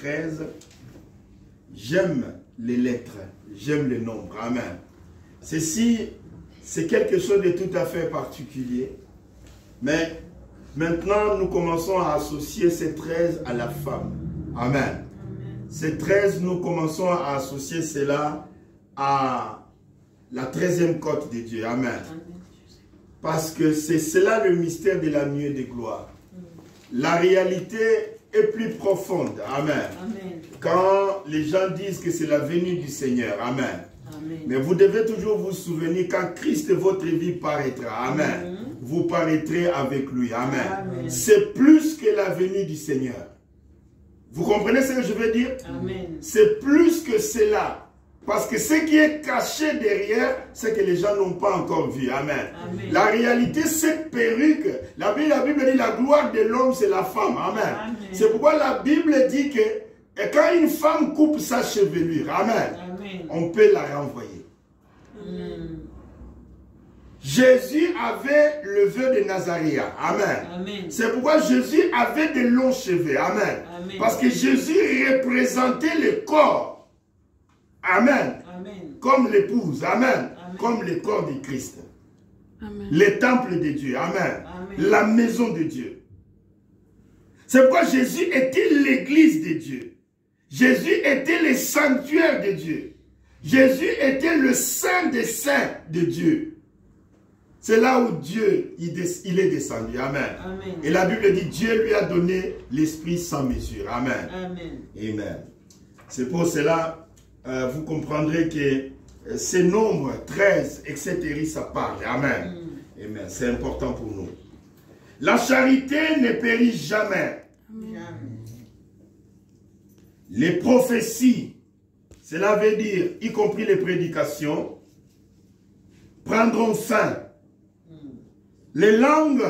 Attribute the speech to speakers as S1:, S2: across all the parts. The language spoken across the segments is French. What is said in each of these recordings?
S1: 13. J'aime les lettres, j'aime le nombre. Amen. Ceci, c'est quelque chose de tout à fait particulier. Mais maintenant, nous commençons à associer ces 13 à la femme. Amen. Ces 13, nous commençons à associer cela à la 13e côte de Dieu. Amen. Parce que c'est cela le mystère de la nuée de gloire. La réalité est plus profonde. Amen. Amen. Quand les gens disent que c'est la venue du Seigneur. Amen. Amen. Mais vous devez toujours vous souvenir quand Christ, votre vie, paraîtra. Amen. Vous paraîtrez avec lui. Amen. C'est plus que la venue du Seigneur. Vous comprenez ce que je veux dire? C'est plus que cela. Parce que ce qui est caché derrière, c'est que les gens n'ont pas encore vu. Amen. Amen. La réalité, cette perruque, la Bible dit la gloire de l'homme, c'est la femme. Amen. Amen. C'est pourquoi la Bible dit que et quand une femme coupe sa chevelure, amen, amen, on peut la renvoyer. Amen. Jésus avait le vœu de Nazaréen. Amen. Amen. C'est pourquoi Jésus avait de longs cheveux. Amen. Amen. Parce que Jésus représentait le corps. Amen. Amen. Comme l'épouse. Amen. Amen. Comme le corps de Christ. Amen. Le temple de Dieu. Amen. Amen. La maison de Dieu. C'est pourquoi Jésus était l'église de Dieu. Jésus était le sanctuaire de Dieu. Jésus était le saint des saints de Dieu. C'est là où Dieu il est descendu. Amen. Amen. Et la Bible dit Dieu lui a donné l'esprit sans mesure. Amen. Amen. Amen. C'est pour cela vous comprendrez que ces nombres 13, etc. ça parle. Amen. Amen. C'est important pour nous. La charité ne périt jamais. Amen. Les prophéties, cela veut dire, y compris les prédications, prendront fin. Les langues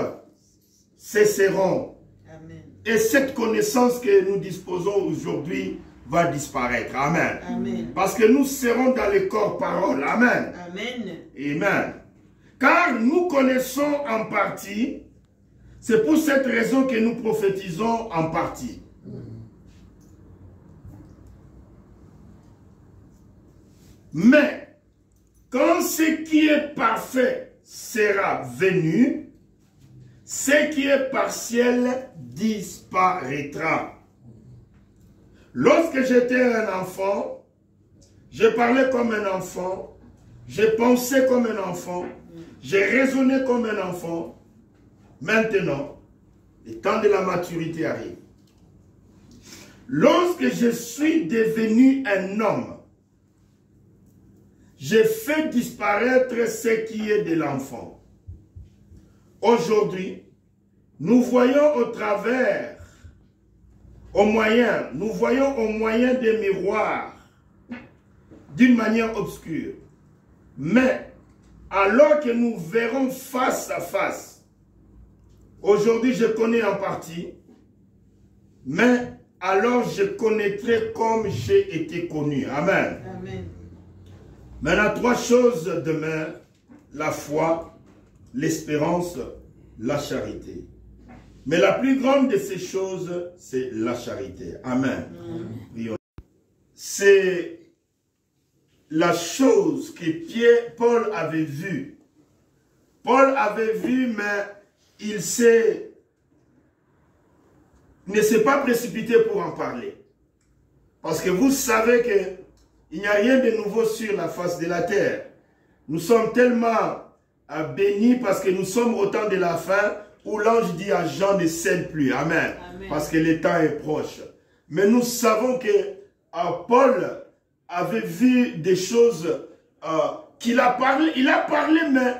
S1: cesseront. Amen. Et cette connaissance que nous disposons aujourd'hui va disparaître. Amen. Amen. Parce que nous serons dans le corps parole. Amen. Amen. Amen. Car nous connaissons en partie, c'est pour cette raison que nous prophétisons en partie. Mais, quand ce qui est parfait sera venu, ce qui est partiel disparaîtra. Lorsque j'étais un enfant, je parlais comme un enfant, je pensais comme un enfant, je raisonnais comme un enfant. Maintenant, le temps de la maturité arrive. Lorsque je suis devenu un homme, j'ai fait disparaître ce qui est de l'enfant. Aujourd'hui, nous voyons au travers, nous voyons au moyen des miroirs, d'une manière obscure. Mais, alors que nous verrons face à face, aujourd'hui je connais en partie, mais alors je connaîtrai comme j'ai été connu. Amen. Amen. Maintenant, 3 choses demeurent: la foi, l'espérance, la charité. Mais la plus grande de ces choses, c'est la charité. Amen. C'est la chose que Paul avait vue. Paul avait vu, mais il ne s'est pas précipité pour en parler. Parce que vous savez qu'il n'y a rien de nouveau sur la face de la terre. Nous sommes tellement bénis parce que nous sommes au temps de la fin où l'ange dit à Jean ne scelle plus. Amen. Amen. Parce que le temps est proche. Mais nous savons que Paul avait vu des choses qu'il a parlé. Il a parlé, mais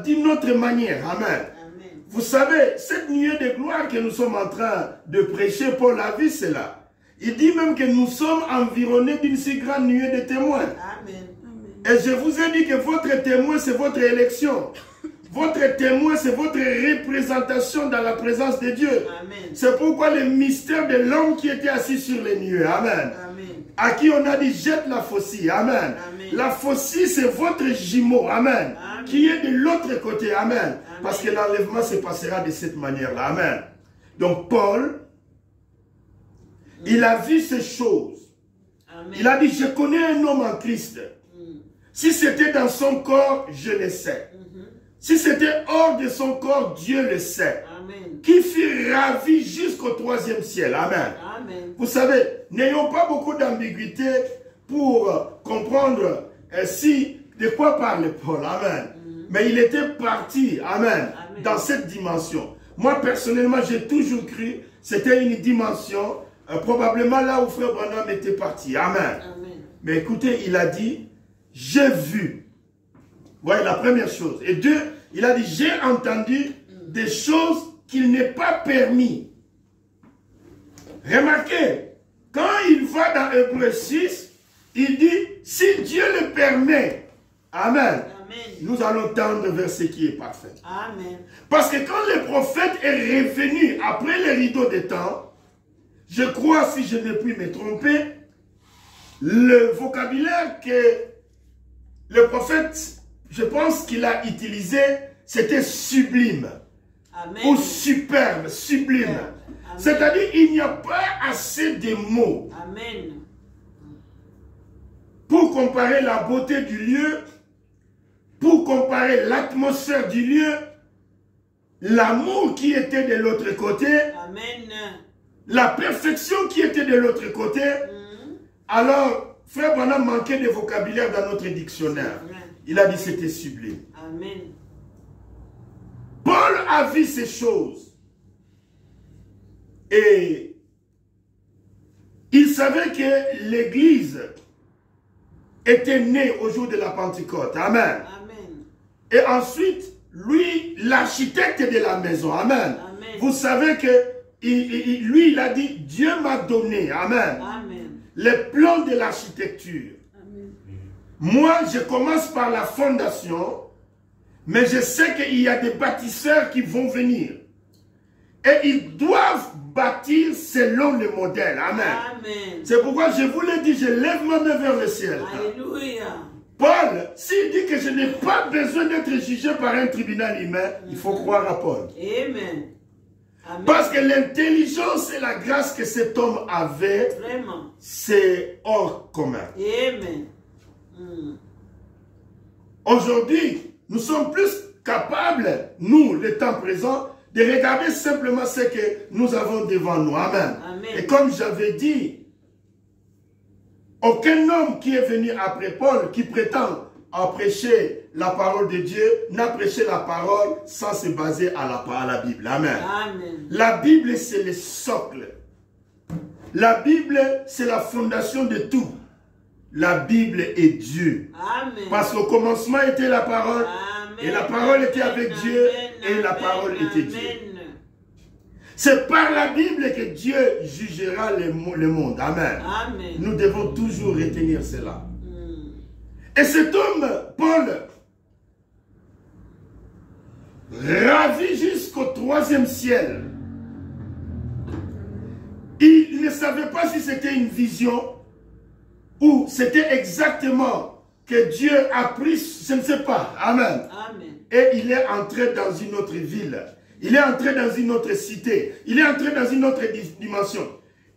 S1: d'une autre manière. Amen. Amen. Vous savez, cette nuée de gloire que nous sommes en train de prêcher, Paul a vu cela. Il dit même que nous sommes environnés d'une si grande nuée de témoins. Amen. Et je vous ai dit que votre témoin, c'est votre élection. Votre témoin, c'est votre représentation dans la présence de Dieu. C'est pourquoi le mystère de l'homme qui était assis sur les nuées. Amen. Amen. À qui on a dit jette la faucille. Amen. Amen. La faucille, c'est votre jumeau. Amen. Amen. Qui est de l'autre côté. Amen. Amen. Parce que l'enlèvement se passera de cette manière-là. Amen. Donc Paul, Il a vu ces choses.
S2: Amen.
S1: Il a dit, je connais un homme en Christ. Si c'était dans son corps, je le sais. Si c'était hors de son corps, Dieu le sait.
S2: Amen.
S1: Qui fut ravi jusqu'au 3e ciel. Amen.
S2: Amen.
S1: Vous savez, n'ayons pas beaucoup d'ambiguïté pour comprendre de quoi parle Paul. Amen. Mais il était parti, amen, dans cette dimension. Moi, personnellement, j'ai toujours cru que c'était une dimension, probablement là où Frère Branham était parti. Amen.
S2: Amen.
S1: Mais écoutez, il a dit, j'ai vu. Voilà la première chose. Et deux, il a dit, j'ai entendu des choses qu'il n'est pas permis. Remarquez, quand il va dans Hébreux 6, il dit, si Dieu le permet, amen, nous allons tendre vers ce qui est parfait.
S2: Amen.
S1: Parce que quand le prophète est revenu après les rideaux des temps, je crois, si je ne puis me tromper, le vocabulaire que le prophète, je pense qu'il a utilisé, c'était sublime.
S2: Amen.
S1: Ou superbe, sublime. C'est-à-dire, il n'y a pas assez de mots
S2: Amen.
S1: pour comparer la beauté du lieu, pour comparer l'atmosphère du lieu, l'amour qui était de l'autre côté,
S2: Amen.
S1: la perfection qui était de l'autre côté. Alors, Frère Branham manquait de vocabulaire dans notre dictionnaire. Il a dit c'était sublime.
S2: Amen.
S1: Paul a vu ces choses. Et il savait que l'Église était née au jour de la Pentecôte. Amen.
S2: Amen.
S1: Et ensuite, lui, l'architecte de la maison. Amen.
S2: Amen.
S1: Vous savez que lui, il a dit, Dieu m'a donné. Amen.
S2: Amen.
S1: Les plans de l'architecture. Moi, je commence par la fondation, mais je sais qu'il y a des bâtisseurs qui vont venir. Et ils doivent bâtir selon le modèle. Amen.
S2: Amen.
S1: C'est pourquoi je vous l'ai dit, je lève ma main vers le ciel.
S2: Alléluia.
S1: Paul, s'il dit que je n'ai pas besoin d'être jugé par un tribunal humain, il faut croire à Paul.
S2: Amen. Amen.
S1: Parce que l'intelligence et la grâce que cet homme avait,
S2: Vraiment.
S1: c'est hors commun.
S2: Amen.
S1: Aujourd'hui, nous sommes plus capables, nous, le temps présent, de regarder simplement ce que nous avons devant nous. Amen.
S2: Amen.
S1: Et comme j'avais dit, aucun homme qui est venu après Paul, qui prétend à prêcher la parole de Dieu, n'a prêché la parole sans se baser à la Bible. Amen.
S2: Amen.
S1: La Bible, c'est le socle. La Bible, c'est la fondation de tout. La Bible est Dieu.
S2: Amen.
S1: Parce qu'au commencement était la parole,
S2: Amen.
S1: et la parole était avec Dieu,
S2: Amen.
S1: et la parole était Dieu.
S2: Amen.
S1: C'est par la Bible que Dieu jugera le monde. Amen.
S2: Amen.
S1: Nous devons toujours retenir cela. Et cet homme, Paul, ravi jusqu'au 3e ciel, il ne savait pas si c'était une vision ou c'était exactement que Dieu a pris, je ne sais pas. Amen.
S2: Amen.
S1: Et il est entré dans une autre ville. Il est entré dans une autre cité. Il est entré dans une autre dimension.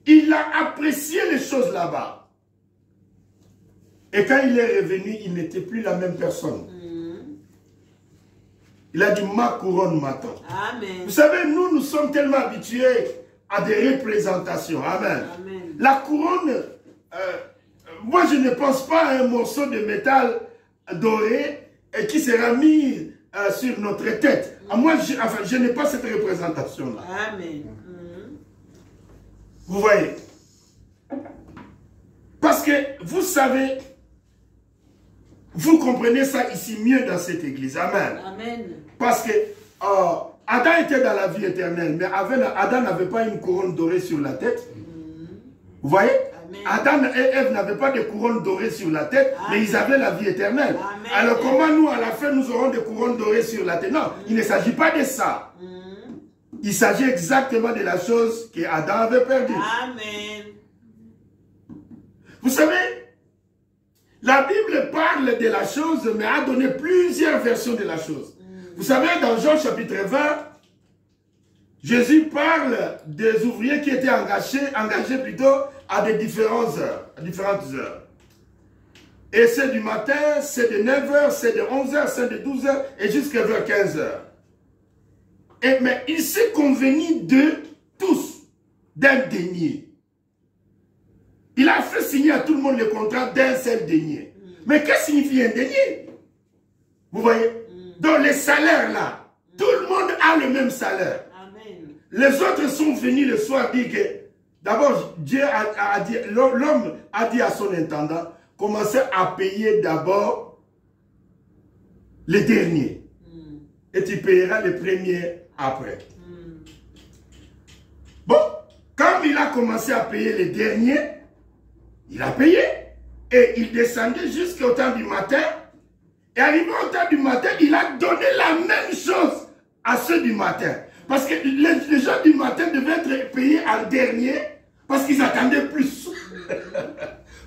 S1: Il a apprécié les choses là-bas. Et quand il est revenu, il n'était plus la même personne. Il a dit, ma couronne m'attend.
S2: Amen.
S1: Vous savez, nous sommes tellement habitués à des représentations. Amen.
S2: Amen.
S1: La couronne, moi je ne pense pas à un morceau de métal doré qui sera mis sur notre tête. Moi, je n'ai pas cette représentation-là.
S2: Amen.
S1: Vous voyez? Parce que vous savez, vous comprenez ça ici mieux dans cette église. Amen.
S2: Amen.
S1: Parce que Adam était dans la vie éternelle, mais Adam n'avait pas une couronne dorée sur la tête. Vous voyez?
S2: Amen.
S1: Adam et Ève n'avaient pas de couronne dorée sur la tête,
S2: Amen.
S1: mais ils avaient la vie éternelle.
S2: Amen.
S1: Alors comment nous, à la fin, nous aurons des couronnes dorées sur la tête? Non, il ne s'agit pas de ça. Il s'agit exactement de la chose que Adam avait perdue.
S2: Amen.
S1: Vous savez, la Bible parle de la chose, mais a donné plusieurs versions de la chose. Vous savez, dans Jean chapitre 20, Jésus parle des ouvriers qui étaient engagés plutôt à des différentes heures. Et c'est du matin, c'est de 9h, c'est de 11h, c'est de 12h et jusqu'à vers 15h. Mais il s'est convenu de tous d'un denier. Il a fait signer à tout le monde le contrat d'un seul denier. Mais qu'est-ce que signifie un denier? Vous voyez? Dans les salaires là, tout le monde a le même salaire.
S2: Amen.
S1: Les autres sont venus le soir dire que, d'abord, Dieu a dit, l'homme a dit à son intendant, commencez à payer d'abord les derniers. Et tu payeras les premiers après. Bon, quand il a commencé à payer les derniers, il a payé. Et il descendait jusqu'au temps du matin. Et arrivé au temps du matin, il a donné la même chose à ceux du matin. Parce que les gens du matin devaient être payés en dernier parce qu'ils attendaient plus.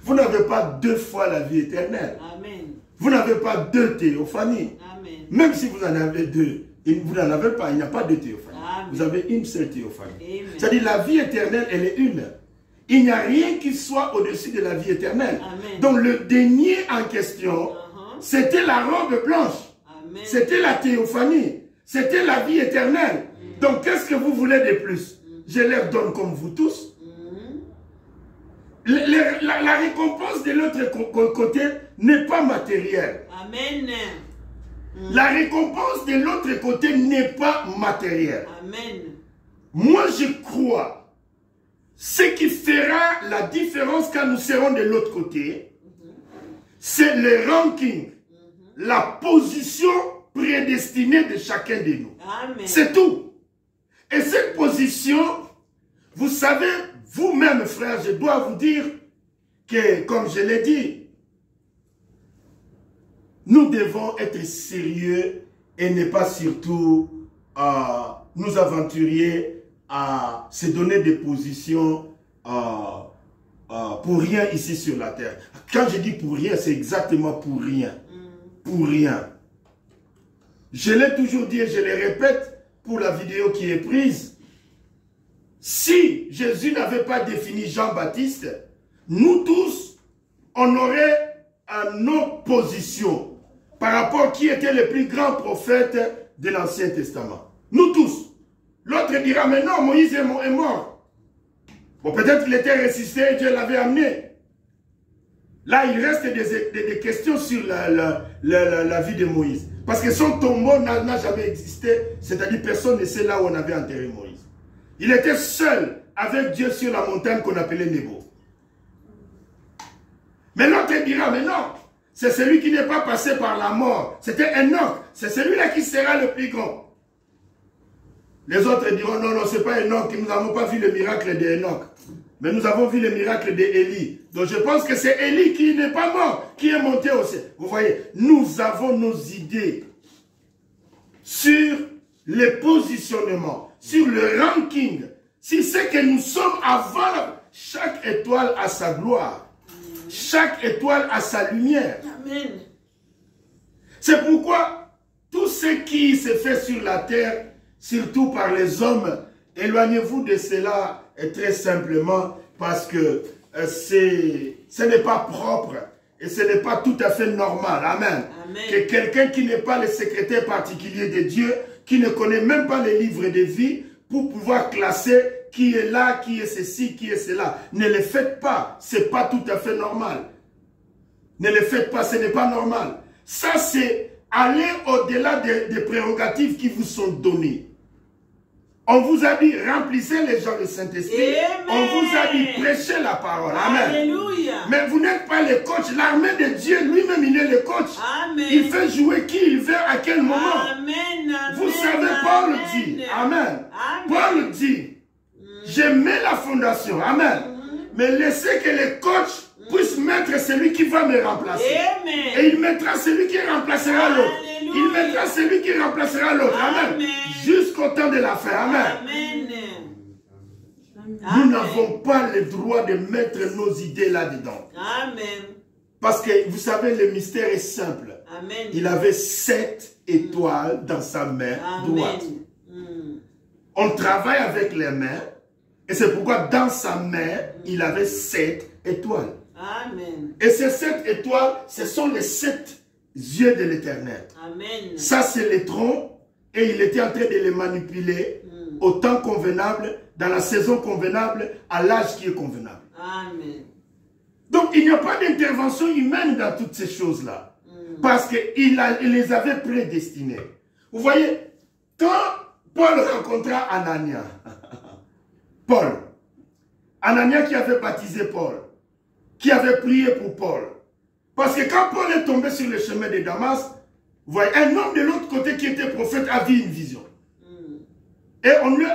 S1: Vous n'avez pas deux fois la vie éternelle.
S2: Amen.
S1: Vous n'avez pas deux théophanies.
S2: Amen.
S1: Même si vous en avez deux, vous n'en avez pas, il n'y a pas de théophanie.
S2: Amen.
S1: Vous avez une seule théophanie.
S2: Amen.
S1: C'est-à-dire la vie éternelle, elle est une. Il n'y a rien qui soit au-dessus de la vie éternelle.
S2: Amen.
S1: Donc le denier en question, c'était la robe blanche. C'était la théophanie. C'était la vie éternelle. Donc qu'est-ce que vous voulez de plus? Je leur donne comme vous tous. La récompense de l'autre côté n'est pas matérielle.
S2: Amen.
S1: La récompense de l'autre côté n'est pas matérielle.
S2: Amen.
S1: Moi, je crois, ce qui fera la différence quand nous serons de l'autre côté, c'est le ranking, la position prédestinée de chacun de nous. C'est tout. Et cette position, vous savez, vous-même, frère, je dois vous dire que, comme je l'ai dit, nous devons être sérieux et ne pas surtout nous aventurer à se donner des positions pour rien ici sur la terre. Quand je dis pour rien, c'est exactement pour rien. Pour rien. Je l'ai toujours dit et je le répète pour la vidéo qui est prise. Si Jésus n'avait pas défini Jean-Baptiste, nous tous, on aurait nos positions par rapport à qui était le plus grand prophète de l'Ancien Testament. Nous tous. L'autre dira, mais non, Moïse est mort. Bon, peut-être qu'il était ressuscité et Dieu l'avait amené. Là, il reste des questions sur la vie de Moïse. Parce que son tombeau n'a jamais existé. C'est-à-dire, personne ne sait là où on avait enterré Moïse. Il était seul avec Dieu sur la montagne qu'on appelait Nebo. Mais l'autre dira, mais non, c'est celui qui n'est pas passé par la mort. C'était Enoch. C'est celui-là qui sera le plus grand. Les autres diront, non, non, ce n'est pas Enoch. Nous n'avons pas vu le miracle d'Enoch. Mais nous avons vu le miracle d'Élie. Donc je pense que c'est Élie qui n'est pas mort, qui est monté au ciel. Vous voyez, nous avons nos idées sur les positionnements, sur le ranking. Si c'est que nous sommes avant, chaque étoile a sa gloire. Chaque étoile a sa lumière.
S2: Amen.
S1: C'est pourquoi tout ce qui se fait sur la terre, surtout par les hommes, éloignez-vous de cela très simplement parce que ce n'est pas propre et ce n'est pas tout à fait normal. Amen.
S2: Amen.
S1: Que quelqu'un qui n'est pas le secrétaire particulier de Dieu, qui ne connaît même pas les livres de vie, pour pouvoir classer qui est là, qui est ceci, qui est cela. Ne le faites pas. Ce n'est pas tout à fait normal. Ne le faites pas, ce n'est pas normal. Ça, c'est aller au-delà des prérogatives qui vous sont données. On vous a dit, remplissez les gens du Saint-Esprit. On vous a dit, prêchez la parole. Amen.
S2: Alléluia.
S1: Mais vous n'êtes pas le coach. L'armée de Dieu, lui-même, il est le coach.
S2: Amen.
S1: Il fait jouer qui il veut, à quel moment.
S2: Amen.
S1: Vous savez, Paul dit, Amen. Paul dit, je mets la fondation. Amen. Mais laissez que le coach puisse mettre celui qui va me remplacer.
S2: Amen.
S1: Et il mettra celui qui remplacera l'autre. Il mettra celui qui remplacera l'autre. Amen. Jusqu'au temps de la fin. Amen.
S2: Amen.
S1: Nous n'avons pas le droit de mettre nos idées là-dedans.
S2: Amen.
S1: Parce que vous savez, le mystère est simple.
S2: Amen.
S1: Il avait 7 étoiles dans sa main droite. On travaille avec les mains. Et c'est pourquoi dans sa main, il avait 7 étoiles.
S2: Amen.
S1: Et ces 7 étoiles, ce sont les 7 yeux de l'Éternel.
S2: Amen.
S1: Ça, c'est les troncs. Et il était en train de les manipuler au temps convenable, dans la saison convenable, à l'âge qui est convenable.
S2: Amen.
S1: Donc, il n'y a pas d'intervention humaine dans toutes ces choses-là. Parce qu'il les avait prédestinés. Vous voyez, quand Paul rencontra Anania, Anania qui avait baptisé Paul, qui avait prié pour Paul. Parce que quand Paul est tombé sur le chemin de Damas, vous voyez, un homme de l'autre côté qui était prophète a vu une vision. Et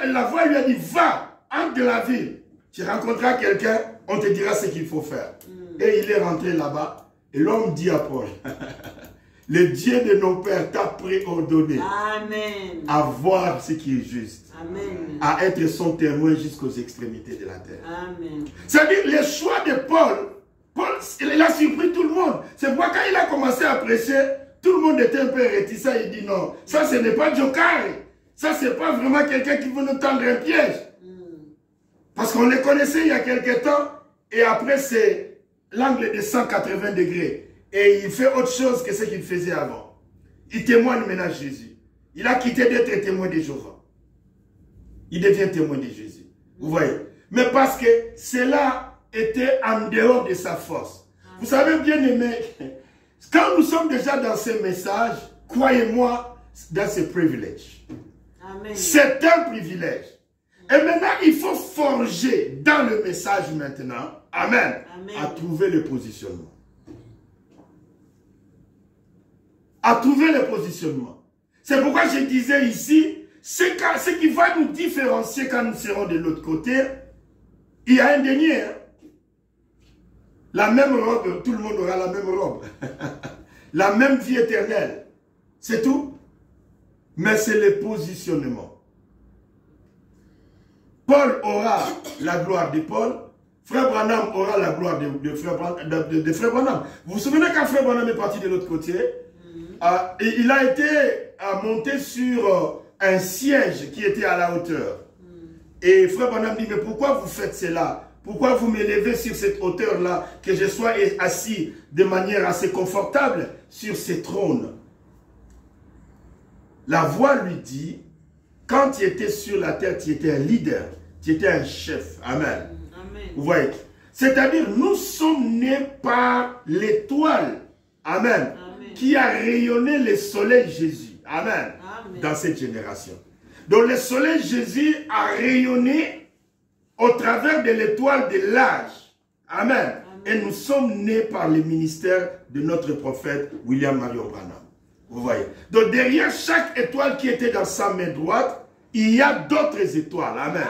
S1: la voix lui a dit, va, entre de la ville, tu rencontreras quelqu'un, on te dira ce qu'il faut faire. Et il est rentré là-bas, et l'homme dit à Paul, le Dieu de nos pères t'a préordonné à voir ce qui est juste, à être son témoin jusqu'aux extrémités de la terre. C'est-à-dire, le choix de Paul, il a surpris tout le monde. C'est pourquoi quand il a commencé à prêcher, tout le monde était un peu réticent. Il dit non, ça ce n'est pas Joker. Ça c'est pas vraiment quelqu'un qui veut nous tendre un piège. Parce qu'on les connaissait il y a quelque temps, et après c'est l'angle de 180 degrés. Et il fait autre chose que ce qu'il faisait avant. Il témoigne maintenant Jésus. Il a quitté d'être témoin de Jéhovah. Il devient témoin de Jésus. Vous voyez. Mais parce que cela était en dehors de sa force. Vous savez bien aimé, quand nous sommes déjà dans ces messages, croyez-moi, dans ce privilège. C'est un privilège. Et maintenant, il faut forger dans le message maintenant, amen, à trouver le positionnement. À trouver le positionnement. C'est pourquoi je disais ici, ce qui va nous différencier quand nous serons de l'autre côté, il y a un dernier. Hein? La même robe, tout le monde aura la même robe. La même vie éternelle. C'est tout. Mais c'est le positionnement. Paul aura la gloire de Paul. Frère Branham aura la gloire de Frère Branham. Vous vous souvenez quand Frère Branham est parti de l'autre côté, il a été monté sur un siège qui était à la hauteur. Et Frère Branham dit, mais pourquoi vous faites cela? Pourquoi vous m'élevez sur cette hauteur-là, que je sois assis de manière assez confortable sur ces trônes? La voix lui dit, quand tu étais sur la terre, tu étais un leader, tu étais un chef. Amen. Vous voyez? C'est-à-dire, nous sommes nés par l'étoile. Amen. Qui a rayonné le soleil Jésus. Amen. Dans cette génération. Donc le soleil Jésus a rayonné au travers de l'étoile de l'âge. Amen. Et nous sommes nés par le ministère de notre prophète William Marion Branham. Vous voyez. Donc derrière chaque étoile qui était dans sa main droite, il y a d'autres étoiles. Amen.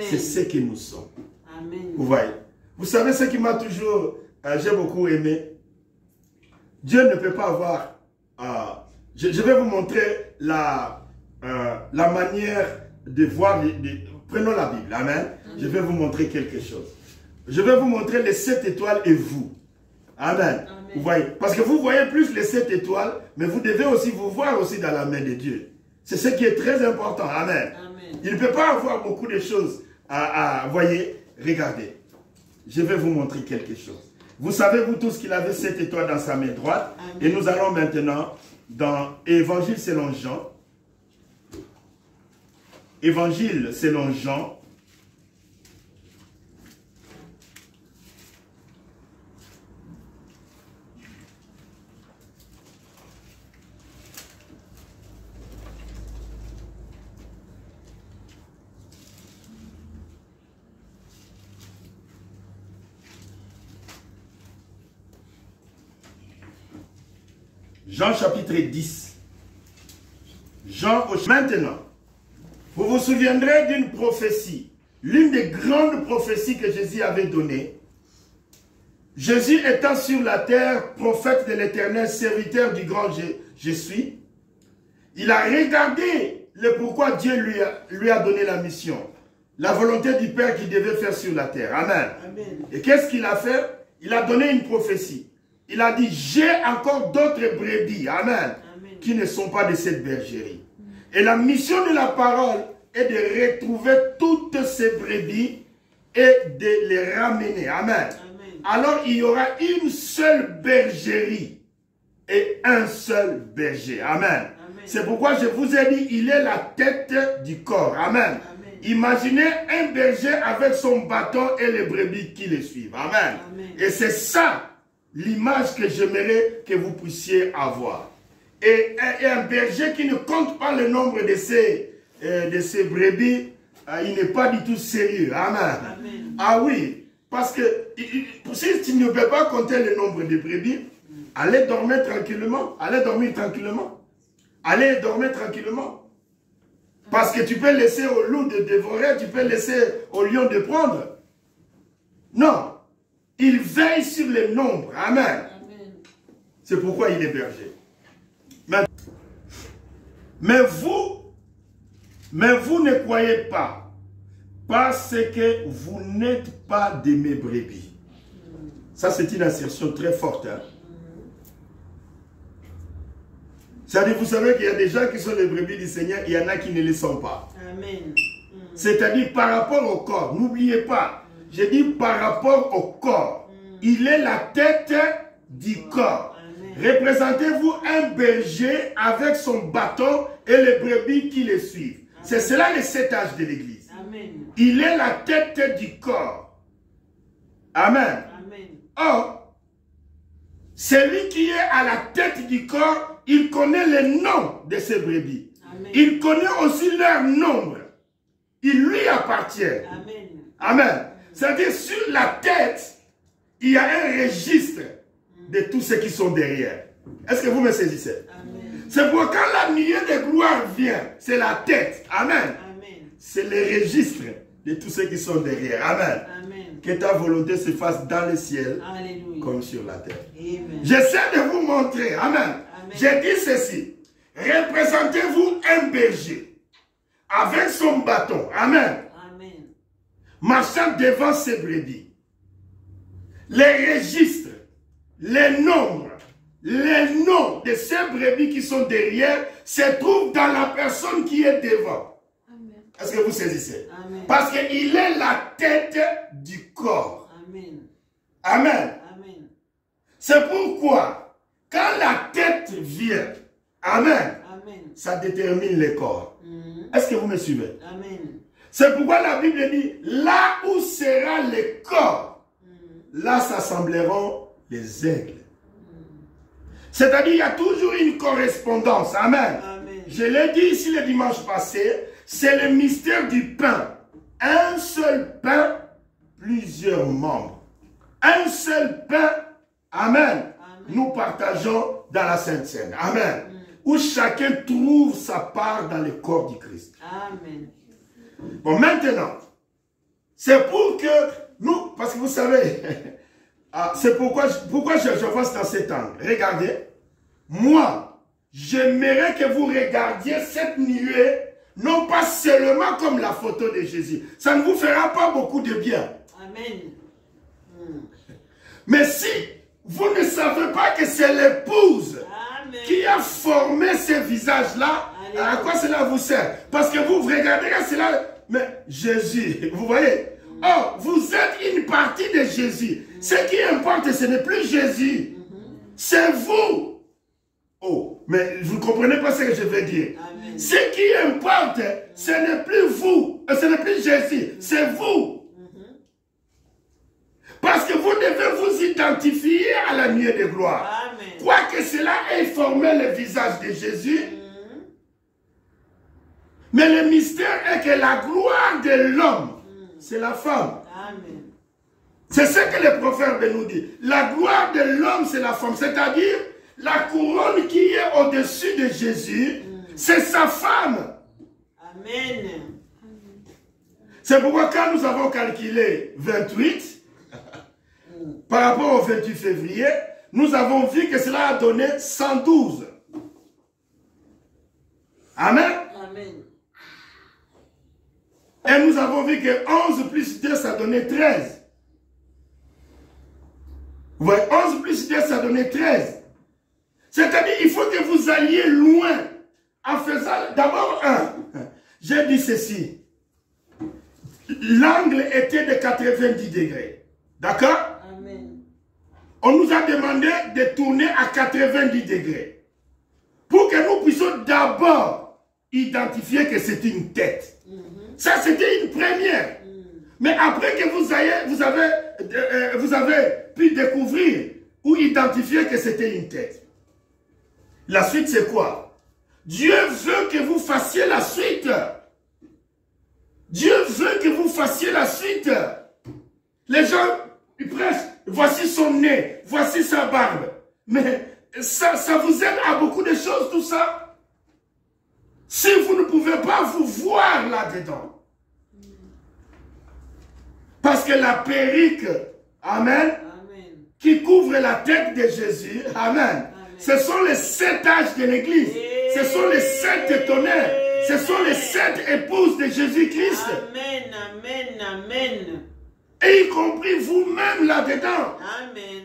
S1: C'est ce que nous sommes. Amen. Vous voyez. Vous savez ce qui m'a toujours, j'ai beaucoup aimé. Dieu ne peut pas avoir... je vais vous montrer la manière de voir... prenons la Bible. Amen. Je vais vous montrer quelque chose. Je vais vous montrer les 7 étoiles et vous. Amen. Vous voyez. Parce que vous voyez plus les 7 étoiles, mais vous devez aussi vous voir aussi dans la main de Dieu. C'est ce qui est très important. Amen. Il ne peut pas avoir beaucoup de choses à voyez, regardez. Je vais vous montrer quelque chose. Vous savez, vous tous, qu'il avait 7 étoiles dans sa main droite. Amen. Et nous allons maintenant dans Évangile selon Jean. Évangile selon Jean. Jean chapitre 10. Maintenant, vous vous souviendrez d'une prophétie, l'une des grandes prophéties que Jésus avait données. Jésus étant sur la terre, prophète de l'Éternel, serviteur du grand je suis, il a regardé le pourquoi Dieu lui a donné la mission, la volonté du Père qu'il devait faire sur la terre. Amen. Amen. Et qu'est-ce qu'il a fait? Il a donné une prophétie. Il a dit, j'ai encore d'autres brebis, amen, qui ne sont pas de cette bergerie. Et la mission de la parole est de retrouver toutes ces brebis et de les ramener. Amen. Alors il y aura une seule bergerie et un seul berger. Amen. C'est pourquoi je vous ai dit, il est la tête du corps. Amen. Imaginez un berger avec son bâton et les brebis qui le suivent. Amen. Et c'est ça l'image que j'aimerais que vous puissiez avoir. Et un berger qui ne compte pas le nombre de ces brebis, il n'est pas du tout sérieux. Amen. Ah oui, parce que si tu ne peux pas compter le nombre de brebis, allez dormir tranquillement. Allez dormir tranquillement. Allez dormir tranquillement. Parce que tu peux laisser au loup de dévorer, tu peux laisser au lion de prendre. Non. Il veille sur les nombres. Amen. C'est pourquoi il est berger. Mais vous ne croyez pas, parce que vous n'êtes pas de mes brebis. Ça, c'est une assertion très forte. Hein? C'est-à-dire, vous savez qu'il y a des gens qui sont les brebis du Seigneur, il y en a qui ne le sont pas.
S2: Amen.
S1: C'est-à-dire, par rapport au corps, n'oubliez pas, j'ai dit par rapport au corps, il est la tête du corps. Représentez-vous un berger avec son bâton et les brebis qui le suivent. C'est cela le 7 âges de l'Église. Il est la tête du corps. Amen. Or, celui qui est à la tête du corps, il connaît les noms de ces brebis. Il connaît aussi leur nombre. Il lui appartient. Amen. C'est-à-dire, sur la tête, il y a un registre de tous ceux qui sont derrière. Est-ce que vous me saisissez? C'est pourquoi quand la nuée de gloire vient, c'est la tête. Amen. C'est le registre de tous ceux qui sont derrière. Amen. Que ta volonté se fasse dans le ciel comme sur la terre. J'essaie de vous montrer. Amen. J'ai dit ceci. Représentez-vous un berger avec son bâton. Amen. Marchant devant ses brebis. Les registres, les nombres, les noms de ces brebis qui sont derrière se trouvent dans la personne qui est devant. Est-ce que vous saisissez? Parce qu'il est la tête du corps. Amen. C'est pourquoi, quand la tête vient, amen, ça détermine le corps. Est-ce que vous me suivez? C'est pourquoi la Bible dit, là où sera le corps, là s'assembleront les aigles. C'est-à-dire, il y a toujours une correspondance. Amen. Je l'ai dit ici le dimanche passé, c'est le mystère du pain. Un seul pain, plusieurs membres. Un seul pain, amen, nous partageons dans la Sainte Seine. Amen. Où chacun trouve sa part dans le corps du Christ.
S2: Amen.
S1: Bon, maintenant, c'est pour que nous, parce que vous savez, c'est pourquoi j'avance dans cet angle. Regardez, moi, j'aimerais que vous regardiez cette nuée, non pas seulement comme la photo de Jésus. Ça ne vous fera pas beaucoup de bien. Amen. Mais si vous ne savez pas que c'est l'épouse qui a formé ce visage-là, à quoi cela vous sert? Parce que vous regardez cela, mais Jésus, vous voyez? Oh, vous êtes une partie de Jésus. Ce qui importe, ce n'est plus Jésus. C'est vous. Oh, mais vous ne comprenez pas ce que je veux dire. Amen. Ce qui importe, ce n'est plus vous. Ce n'est plus Jésus. C'est vous. Parce que vous devez vous identifier à la nuée de gloire. Quoique cela ait formé le visage de Jésus, mais le mystère est que la gloire de l'homme, c'est la femme. C'est ce que le proverbe nous dit. La gloire de l'homme, c'est la femme. C'est-à-dire, la couronne qui est au-dessus de Jésus, c'est sa femme. Amen. C'est pourquoi quand nous avons calculé 28, par rapport au 28 février, nous avons vu que cela a donné 112. Amen. Amen. Et nous avons vu que 11 plus 2, ça donnait 13. Vous voyez, 11 plus 2, ça donnait 13. C'est-à-dire, il faut que vous alliez loin en faisant d'abord un. J'ai dit ceci. L'angle était de 90 degrés. D'accord?
S2: Amen.
S1: On nous a demandé de tourner à 90 degrés. Pour que nous puissions d'abord identifier que c'est une tête. Ça, c'était une première. Mais après que vous avez pu découvrir ou identifier que c'était une tête. La suite, c'est quoi? Dieu veut que vous fassiez la suite. Dieu veut que vous fassiez la suite. Les gens, ils prêchent, voici son nez, voici sa barbe. Mais ça vous aide à beaucoup de choses, tout ça. Si vous ne pouvez pas vous voir là-dedans. Parce que la perruque, amen, qui couvre la tête de Jésus, amen, ce sont les 7 âges de l'Église. Ce sont les 7 tonnerres. Ce sont les 7 épouses de Jésus-Christ.
S2: Amen, amen, amen.
S1: Et y compris vous-même là-dedans.
S2: Amen.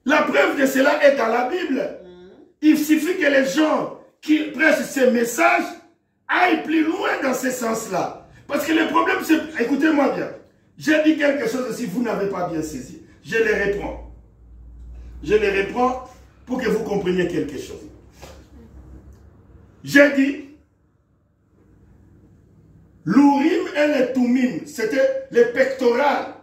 S1: La preuve de cela est dans la Bible. Il suffit que les gens qui prêchent ces messages aillent plus loin dans ce sens-là. Parce que le problème, c'est... Écoutez-moi bien. J'ai dit quelque chose si vous n'avez pas bien saisi. Je les reprends. Je les reprends pour que vous compreniez quelque chose. J'ai dit, l'Urim et le Tumim, c'était les pectorales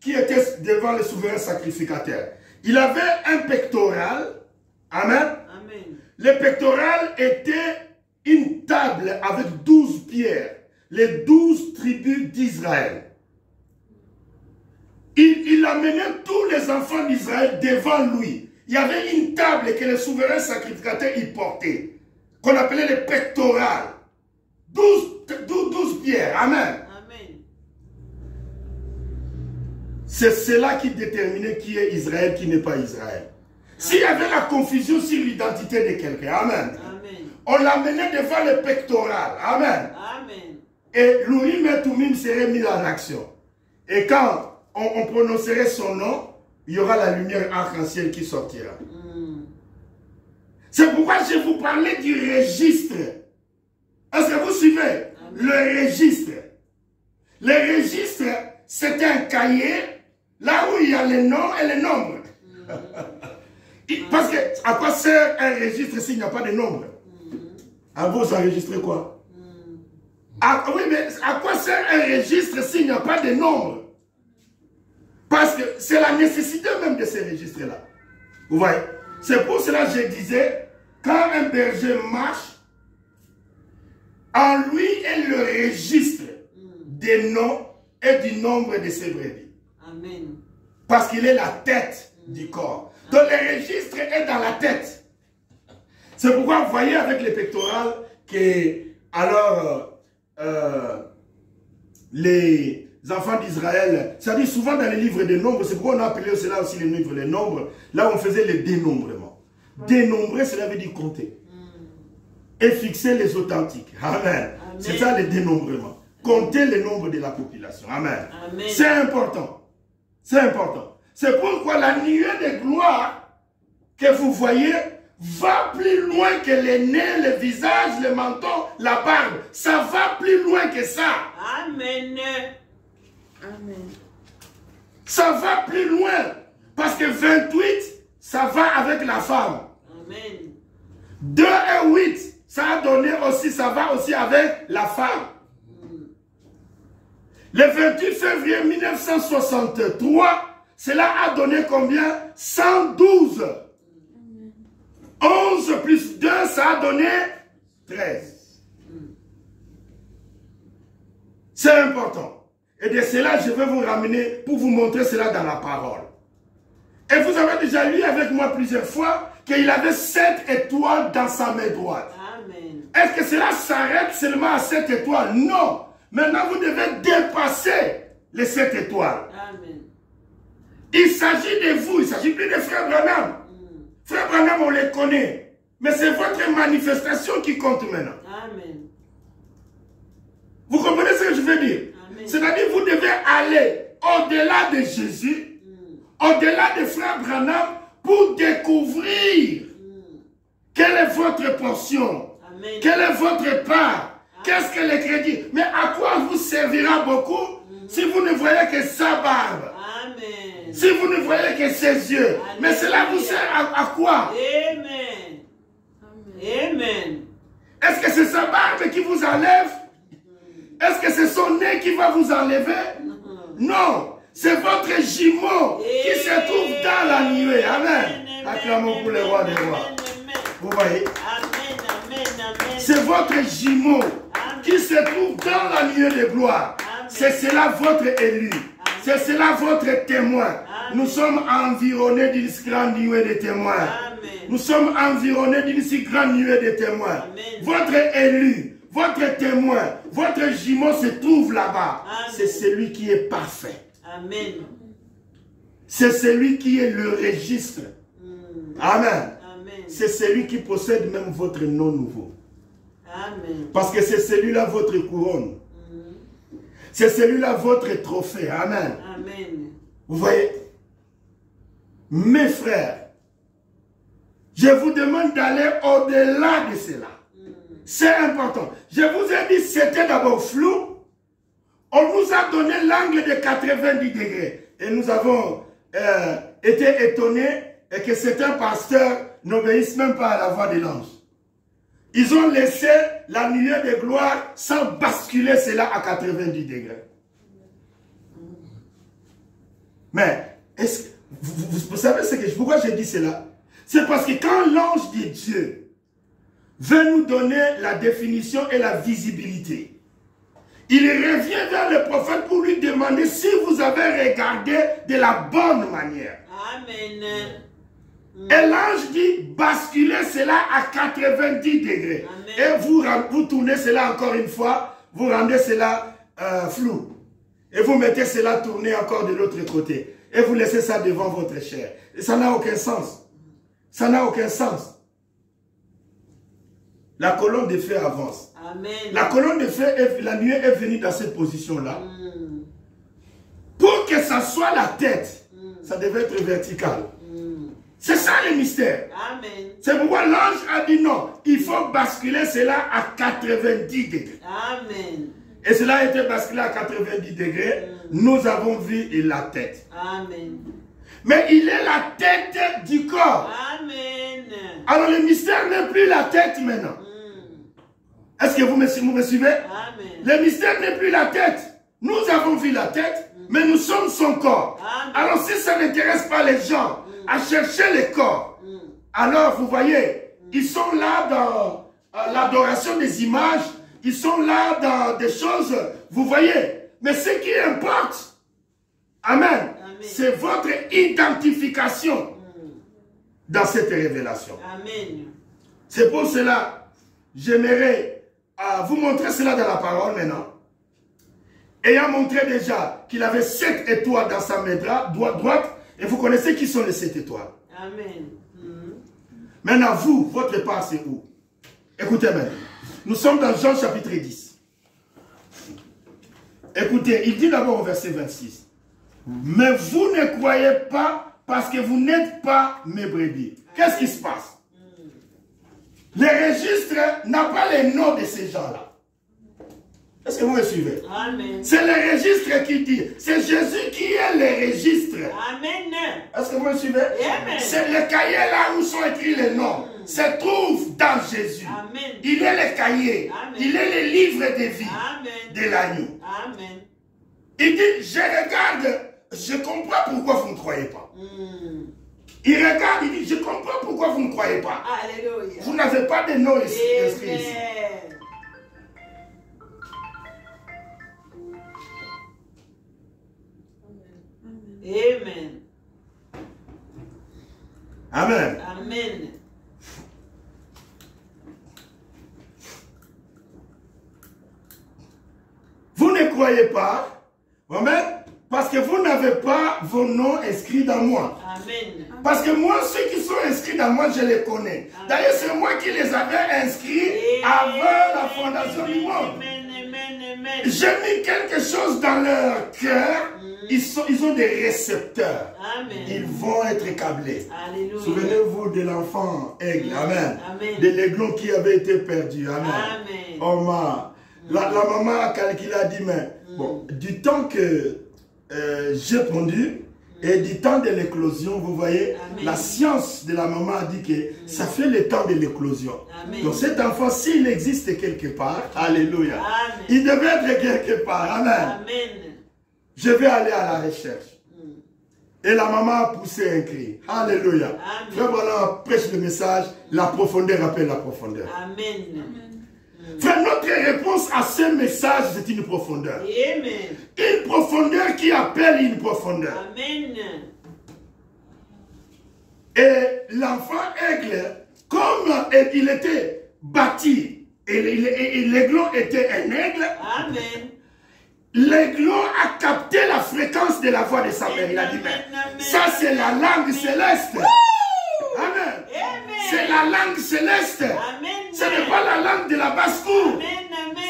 S1: qui étaient devant le souverain sacrificateur. Il avait un pectoral, amen.
S2: Amen.
S1: Le pectoral était une table avec 12 pierres, les 12 tribus d'Israël. Il amenait tous les enfants d'Israël devant lui. Il y avait une table que le souverain sacrificateur y portait, qu'on appelait le pectoral. 12 pierres. Amen.
S2: Amen.
S1: C'est cela qui déterminait qui est Israël, qui n'est pas Israël. S'il y avait la confusion sur l'identité de quelqu'un, amen, on l'amenait devant le pectoral. Amen.
S2: Amen.
S1: Et l'Urim et Tumim serait mis en action. Et quand on prononcerait son nom, il y aura la lumière arc-en-ciel qui sortira. C'est pourquoi je vous parlais du registre. Est-ce que vous suivez? Amen. Le registre. Le registre, c'est un cahier là où il y a les noms et les nombres. Parce que à quoi sert un registre s'il n'y a pas de nombre? À vous enregistrer quoi? Oui, mais à quoi sert un registre s'il n'y a pas de nombre? Parce que c'est la nécessité même de ces registres-là. Vous voyez? C'est pour cela que je disais, quand un berger marche, en lui est le registre des noms et du nombre de ses brebis.
S2: Amen.
S1: Parce qu'il est la tête du corps. Donc le registre est dans la tête. C'est pourquoi vous voyez avec les pectorales que, alors, les enfants d'Israël, ça dit souvent dans les livres de nombres, c'est pourquoi on a appelé cela aussi les livres de nombres, là où on faisait le dénombrement. Dénombrer, cela veut dire compter. Et fixer les authentiques. Amen. C'est ça le dénombrement. Compter le nombre de la population. Amen. C'est important. C'est important. C'est pourquoi la nuée de gloire que vous voyez va plus loin que les nez, le visage, le menton, la barbe. Ça va plus loin que ça.
S2: Amen. Amen.
S1: Ça va plus loin. Parce que 28, ça va avec la femme.
S2: Amen.
S1: 2 et 8, ça a donné aussi, ça va aussi avec la femme. Le 28 février 1963, cela a donné combien? 112. 11 plus 2, ça a donné 13. C'est important. Et de cela, je vais vous ramener pour vous montrer cela dans la parole. Et vous avez déjà lu avec moi plusieurs fois qu'il avait 7 étoiles dans sa main droite.
S2: Amen.
S1: Est-ce que cela s'arrête seulement à 7 étoiles? Non. Maintenant, vous devez dépasser les 7 étoiles.
S2: Amen.
S1: Il s'agit de vous, il ne s'agit plus de Frère Branham. Frère Branham, on les connaît. Mais c'est votre manifestation qui compte maintenant.
S2: Amen.
S1: Vous comprenez ce que je veux dire? C'est-à-dire vous devez aller au-delà de Jésus, au-delà de Frère Branham, pour découvrir quelle est votre portion.
S2: Amen.
S1: Quelle est votre part? Qu'est-ce que le crédit? Mais à quoi vous servira beaucoup si vous ne voyez que sa barbe?
S2: Amen.
S1: Si vous ne voyez que ses yeux? Mais cela vous sert à quoi?
S2: Amen. Amen.
S1: Est-ce que c'est sa barbe qui vous enlève? Est-ce que c'est son nez qui va vous enlever? Non, c'est votre jumeau qui se trouve dans la nuée. Amen. Acclamons pour le roi des rois. Vous voyez? C'est votre jumeau qui se trouve dans la nuée de gloire. C'est cela votre élu. C'est cela votre témoin. Nous sommes environnés d'une si grande nuée de témoins. Nous sommes environnés d'une si grande nuée de témoins. Votre élu, votre témoin, votre jumeau se trouve là-bas. C'est celui qui est parfait.
S2: Amen.
S1: C'est celui qui est le registre. Amen.
S2: Amen.
S1: C'est celui qui possède même votre nom nouveau.
S2: Amen.
S1: Parce que c'est celui-là votre couronne. C'est celui-là votre trophée. Amen.
S2: Amen.
S1: Vous voyez? Mes frères, je vous demande d'aller au-delà de cela. C'est important. Je vous ai dit, c'était d'abord flou. On nous a donné l'angle de 90 degrés. Et nous avons été étonnés et que certains pasteurs n'obéissent même pas à la voix de l'ange. Ils ont laissé la nuée de gloire sans basculer cela à 90 degrés. Mais, est-ce que vous savez pourquoi j'ai dit cela? C'est parce que quand l'ange de Dieu veut nous donner la définition et la visibilité, il revient vers le prophète pour lui demander si vous avez regardé de la bonne manière.
S2: Amen.
S1: Et l'ange dit, basculez cela à 90 degrés. Amen. Et vous tournez cela encore une fois, vous rendez cela flou. Et vous mettez cela tourner encore de l'autre côté. Et vous laissez ça devant votre chair. Et ça n'a aucun sens. Ça n'a aucun sens. La colonne de feu avance.
S2: Amen.
S1: La colonne de feu, la nuée est venue dans cette position-là. Pour que ça soit la tête, ça devait être vertical. C'est ça le mystère.
S2: Amen.
S1: C'est pourquoi l'ange a dit non, il faut basculer cela à 90 degrés.
S2: Amen.
S1: Et cela a été basculé à 90 degrés. Nous avons vu la tête.
S2: Amen.
S1: Mais il est la tête du corps.
S2: Amen.
S1: Alors le mystère n'est plus la tête maintenant. Est-ce que vous me suivez?
S2: Amen.
S1: Le mystère n'est plus la tête. Nous avons vu la tête, mais nous sommes son corps.
S2: Amen.
S1: Alors si ça n'intéresse pas les gens à chercher le corps, alors vous voyez, ils sont là dans l'adoration des images, ils sont là dans des choses, vous voyez. Mais ce qui importe, amen, c'est votre identification dans cette révélation.
S2: Amen.
S1: C'est pour cela, j'aimerais vous montrer cela dans la parole maintenant. Ayant montré déjà qu'il avait 7 étoiles dans sa main droite, et vous connaissez qui sont les 7 étoiles.
S2: Amen.
S1: Maintenant, vous, votre part, c'est où? Écoutez maintenant. Nous sommes dans Jean chapitre 10. Écoutez, il dit d'abord au verset 26. Mais vous ne croyez pas parce que vous n'êtes pas mes brebis. Qu'est-ce qui se passe? Le registre n'a pas les noms de ces gens-là. Est-ce que vous me suivez?
S2: Amen.
S1: C'est le registre qui dit. C'est Jésus qui est le registre.
S2: Amen.
S1: Est-ce que vous me suivez?
S2: Amen.
S1: C'est le cahier là où sont écrits les noms. Se trouve dans Jésus.
S2: Amen.
S1: Il est le cahier.
S2: Amen.
S1: Il est le livre de vie
S2: Amen.
S1: de l'agneau.
S2: Amen.
S1: Il dit, je regarde, je comprends pourquoi vous ne croyez pas. Il regarde, il dit, je comprends pourquoi vous ne croyez pas.
S2: Alléluia.
S1: Vous n'avez pas de nom ici. Inscrit ici.
S2: Amen.
S1: Amen.
S2: Amen.
S1: Vous ne croyez pas, amen, parce que vous n'avez pas vos noms inscrits dans moi.
S2: Amen.
S1: Parce que moi, ceux qui sont inscrits dans moi, je les connais. D'ailleurs, c'est moi qui les avais inscrits avant la fondation du monde.
S2: Amen. Amen.
S1: J'ai mis quelque chose dans leur cœur. Ils ont des récepteurs.
S2: Amen.
S1: Ils vont être câblés.
S2: Alléluia.
S1: Souvenez-vous de l'enfant aigle. Amen.
S2: Amen.
S1: De l'aiglon qui avait été perdu. Amen.
S2: Amen.
S1: Oh, la maman a calculé, a dit, mais bon, du temps que j'ai pondu et du temps de l'éclosion, vous voyez,
S2: Amen.
S1: la science de la maman a dit que ça fait le temps de l'éclosion. Donc cet enfant, s'il existe quelque part, alléluia,
S2: Amen.
S1: il devait être quelque part. Amen.
S2: Amen.
S1: Je vais aller à la recherche. Et la maman a poussé un cri. Alléluia.
S2: Amen.
S1: Frère Branham prêche le message, la profondeur appelle la profondeur.
S2: Amen.
S1: Frère, notre réponse à ce message, c'est une profondeur.
S2: Amen.
S1: Une profondeur qui appelle une profondeur.
S2: Amen.
S1: Et l'enfant aigle, comme il était bâti, et l'aiglon était un aigle,
S2: Amen.
S1: l'aiglon a capté la fréquence de la voix de sa mère. Il a dit, mais ça c'est la langue céleste. Amen. C'est la langue céleste.
S2: Amen.
S1: Ce n'est pas la langue de la basse-cour.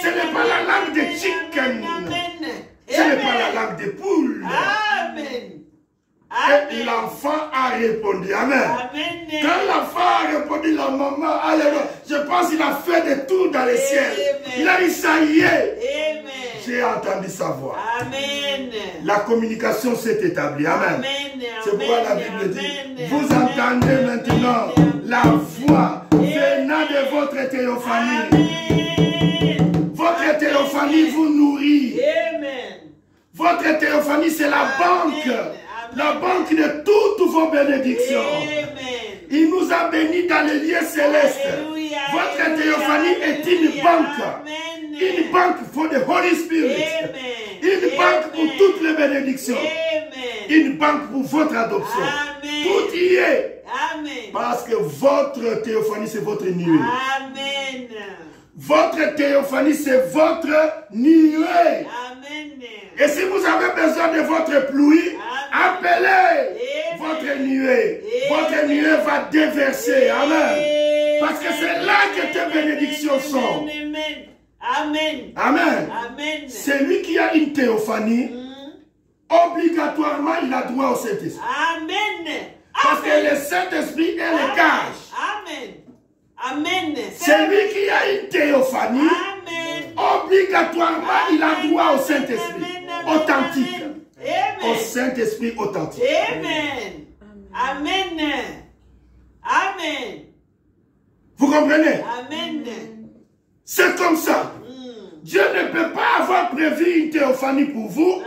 S1: Ce n'est pas la langue de chicken. Ce n'est pas la langue des poules.
S2: Amen.
S1: Et l'enfant a répondu. Amen.
S2: Amen.
S1: Quand l'enfant a répondu, la maman, alléluia, je pense qu'il a fait des tours dans le ciel. Il a dit, ça y est.
S2: Amen.
S1: J'ai entendu sa voix.
S2: Amen.
S1: La communication s'est établie. Amen.
S2: Amen.
S1: C'est pourquoi la Bible dit,
S2: Amen.
S1: vous entendez maintenant la voix venant de votre théophanie.
S2: Amen.
S1: Votre théophanie vous nourrit.
S2: Amen.
S1: Votre théophanie, c'est la banque. La banque de toutes vos bénédictions.
S2: Amen.
S1: Il nous a bénis dans les lieux célestes.
S2: Alléluia.
S1: Votre théophanie est une banque.
S2: Amen.
S1: Une banque pour the Holy Spirit.
S2: Amen.
S1: Une banque pour toutes les bénédictions.
S2: Amen.
S1: Une banque pour votre adoption.
S2: Amen.
S1: Tout y est.
S2: Amen.
S1: Parce que votre théophanie, c'est votre nuée.
S2: Amen.
S1: Votre théophanie, c'est votre nuée.
S2: Amen.
S1: Et si vous avez besoin de votre pluie, appelez
S2: Amen.
S1: votre nuée.
S2: Amen.
S1: Votre nuée va déverser. Amen. Parce que c'est là que tes bénédictions sont.
S2: Amen. Amen.
S1: Amen.
S2: Amen.
S1: Celui qui a une théophanie, obligatoirement, il a droit au Saint-Esprit.
S2: Amen.
S1: Parce que le Saint-Esprit est le gage.
S2: Amen. Amen.
S1: Celui qui a une théophanie,
S2: Amen.
S1: obligatoirement, il a droit au Saint-Esprit.
S2: Amen.
S1: Authentique. Au
S2: Amen.
S1: Saint-Esprit authentique.
S2: Amen. Amen. Amen.
S1: Vous comprenez?
S2: Amen.
S1: C'est comme ça. Dieu ne peut pas avoir prévu une théophanie pour vous.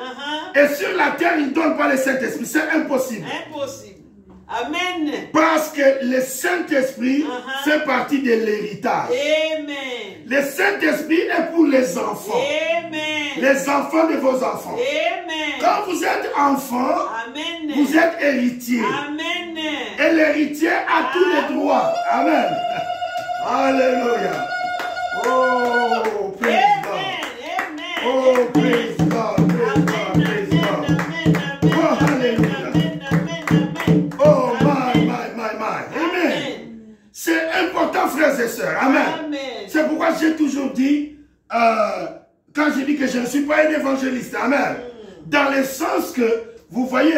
S1: Et sur la terre, il ne donne pas le Saint-Esprit. C'est impossible.
S2: Impossible. Amen.
S1: Parce que le Saint-Esprit fait partie de l'héritage.
S2: Amen.
S1: Le Saint-Esprit est pour les enfants.
S2: Amen.
S1: Les enfants de vos enfants.
S2: Amen.
S1: Quand vous êtes enfant,
S2: Amen.
S1: vous êtes héritier.
S2: Amen.
S1: Et l'héritier a tous les droits. Amen. Alléluia. Oh, praise God. Oh, praise God. Praise God. Praise God. Oh, hallelujah. Oh, my. Amen. C'est important, frères et sœurs. Amen. C'est pourquoi j'ai toujours dit, quand je dis que je ne suis pas un évangéliste, amen, dans le sens que, vous voyez,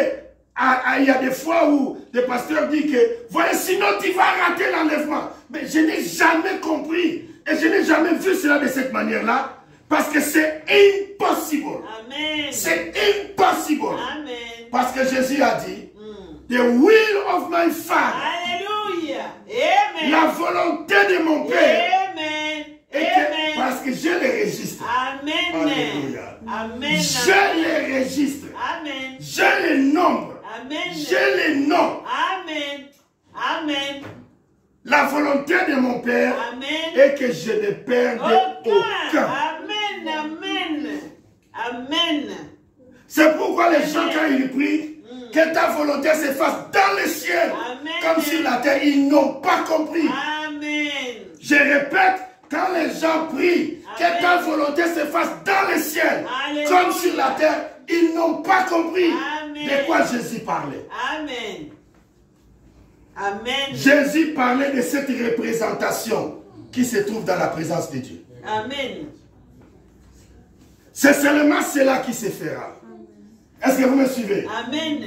S1: il y a des fois où des pasteurs disent que, voyez, sinon tu vas rater l'enlèvement. Mais je n'ai jamais compris, et je n'ai jamais vu cela de cette manière-là, parce que c'est impossible. C'est impossible.
S2: Amen.
S1: Parce que Jésus a dit, the will of my Father,
S2: Alléluia. Amen.
S1: la volonté de mon Père,
S2: Amen.
S1: et que, parce que j'ai les registres.
S2: Amen.
S1: Alléluia.
S2: Amen.
S1: J'ai les registres.
S2: Amen.
S1: J'ai les nombres.
S2: Amen.
S1: J'ai les noms.
S2: Amen. Amen.
S1: La volonté de mon Père
S2: Amen.
S1: est que je ne perde aucun.
S2: Amen. Amen. Amen.
S1: C'est pourquoi les gens, quand ils prient, que ta volonté se fasse dans le ciel,
S2: Amen.
S1: comme sur la terre, ils n'ont pas compris.
S2: Amen.
S1: Je répète, quand les gens prient, que
S2: Amen.
S1: ta volonté se fasse dans le ciel,
S2: Alléluia.
S1: comme sur la terre, ils n'ont pas compris
S2: Amen.
S1: de quoi Jésus parlait.
S2: Amen. Amen.
S1: Jésus parlait de cette représentation qui se trouve dans la présence de Dieu.
S2: Amen.
S1: C'est seulement cela qui se fera. Est-ce que vous me suivez?
S2: Amen.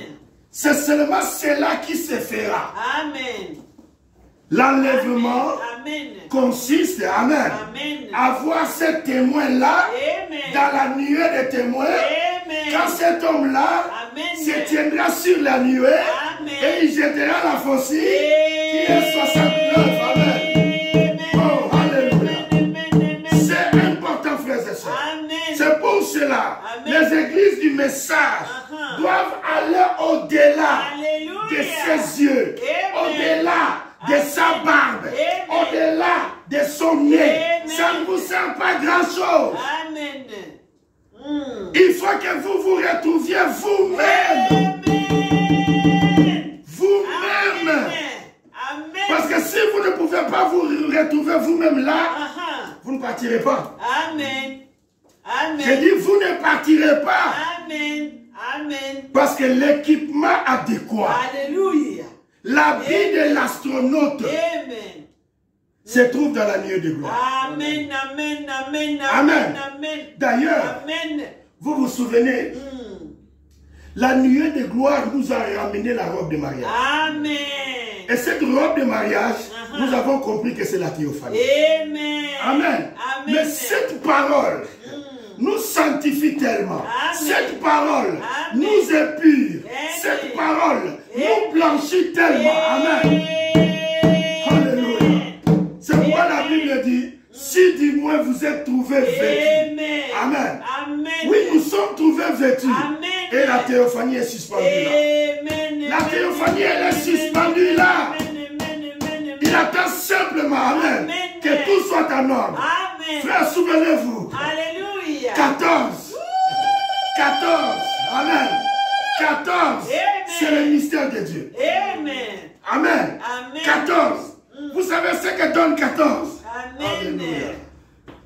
S1: C'est seulement cela qui se fera.
S2: Amen.
S1: L'enlèvement
S2: Amen.
S1: consiste, amen,
S2: Amen.
S1: à voir ce témoin-là
S2: Amen.
S1: dans la nuée des témoins.
S2: Amen.
S1: Quand cet homme-là
S2: Amen.
S1: se tiendra sur la nuée
S2: Amen.
S1: et il jettera la faucille qui est 69. Amen. Oh, alléluia. C'est important, frères et sœurs.
S2: Amen.
S1: C'est pour cela,
S2: Amen.
S1: les églises du message doivent aller au-delà
S2: Alléluia.
S1: de ses yeux,
S2: Amen.
S1: au-delà de sa barbe,
S2: Amen.
S1: au-delà de son nez.
S2: Amen.
S1: Ça ne vous sert pas grand-chose.
S2: Amen.
S1: Il faut que vous vous retrouviez vous-même.
S2: Amen.
S1: Vous-même.
S2: Amen.
S1: Parce que si vous ne pouvez pas vous retrouver vous-même là,
S2: Aha.
S1: vous ne partirez pas.
S2: Amen. Amen.
S1: J'ai dit, vous ne partirez pas.
S2: Amen. Amen.
S1: Parce que l'équipement adéquat,
S2: Alléluia.
S1: l'habit de l'astronaute,
S2: Amen.
S1: se trouve dans la nuée de gloire.
S2: Amen. Amen. Amen.
S1: Amen.
S2: Amen.
S1: D'ailleurs,
S2: Amen.
S1: vous vous souvenez, la nuée de gloire nous a ramené la robe de mariage.
S2: Amen.
S1: Et cette robe de mariage, nous avons compris que c'est la théophanie.
S2: Amen.
S1: Amen.
S2: Amen.
S1: Mais cette parole nous sanctifie tellement.
S2: Amen.
S1: Cette parole
S2: Amen.
S1: nous épure.
S2: Amen.
S1: Cette parole nous blanchit tellement. Amen. Alléluia. C'est pourquoi la Bible dit, si du moins vous êtes trouvés vêtus.
S2: Amen.
S1: Amen.
S2: Amen.
S1: Oui, nous sommes trouvés vêtus.
S2: Amen.
S1: Et la théophanie est suspendue là.
S2: Amen.
S1: La théophanie, elle est suspendue là.
S2: Amen.
S1: Il attend simplement, amen,
S2: Amen.
S1: que tout soit en ordre.
S2: Amen.
S1: Frère, souvenez-vous.
S2: Alléluia.
S1: 14. 14. Amen. 14. C'est le mystère de Dieu.
S2: Amen.
S1: Amen.
S2: Amen.
S1: 14. Vous savez ce que donne 14?
S2: Amen.
S1: Alléluia.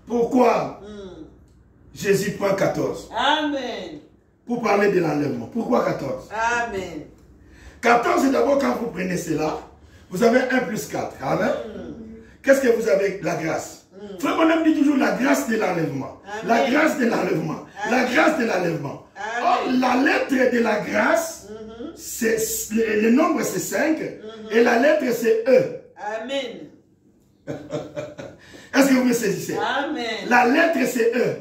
S1: Pourquoi Jésus prend 14
S2: Amen.
S1: pour parler de l'enlèvement? Pourquoi 14?
S2: Amen.
S1: 14, c'est d'abord quand vous prenez cela, vous avez 1 plus 4. Amen. Qu'est-ce que vous avez? La grâce. Frère Bonhomme dit toujours la grâce de l'enlèvement. La grâce de l'enlèvement. La grâce de l'enlèvement. Or, la lettre de la grâce, le nombre c'est 5 et la lettre c'est E.
S2: Amen.
S1: Est-ce que vous me saisissez?
S2: Amen.
S1: La lettre c'est E.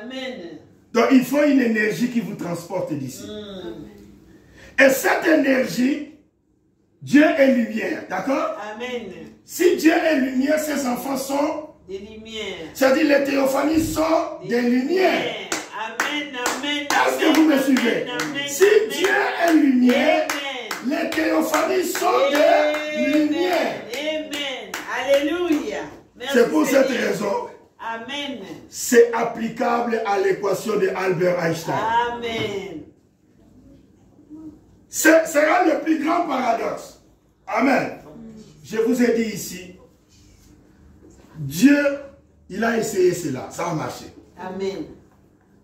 S2: Amen.
S1: Donc il faut une énergie qui vous transporte d'ici. Et cette énergie, Dieu est lumière, d'accord?
S2: Amen.
S1: Si Dieu est lumière, ses enfants sont
S2: Des lumières.
S1: c'est-à-dire les théophanies sont des lumières.
S2: Amen. Amen.
S1: Est-ce que vous me suivez?
S2: Amen.
S1: Si Dieu est lumière,
S2: Amen.
S1: les théophanies sont des lumières.
S2: Amen. Alléluia. Merci,
S1: C'est pour cette
S2: Seigneur.
S1: raison,
S2: Amen.
S1: c'est applicable à l'équation de Albert Einstein.
S2: Amen.
S1: Ce sera le plus grand paradoxe. Amen. Je vous ai dit ici, Dieu, il a essayé cela, ça a marché.
S2: Amen.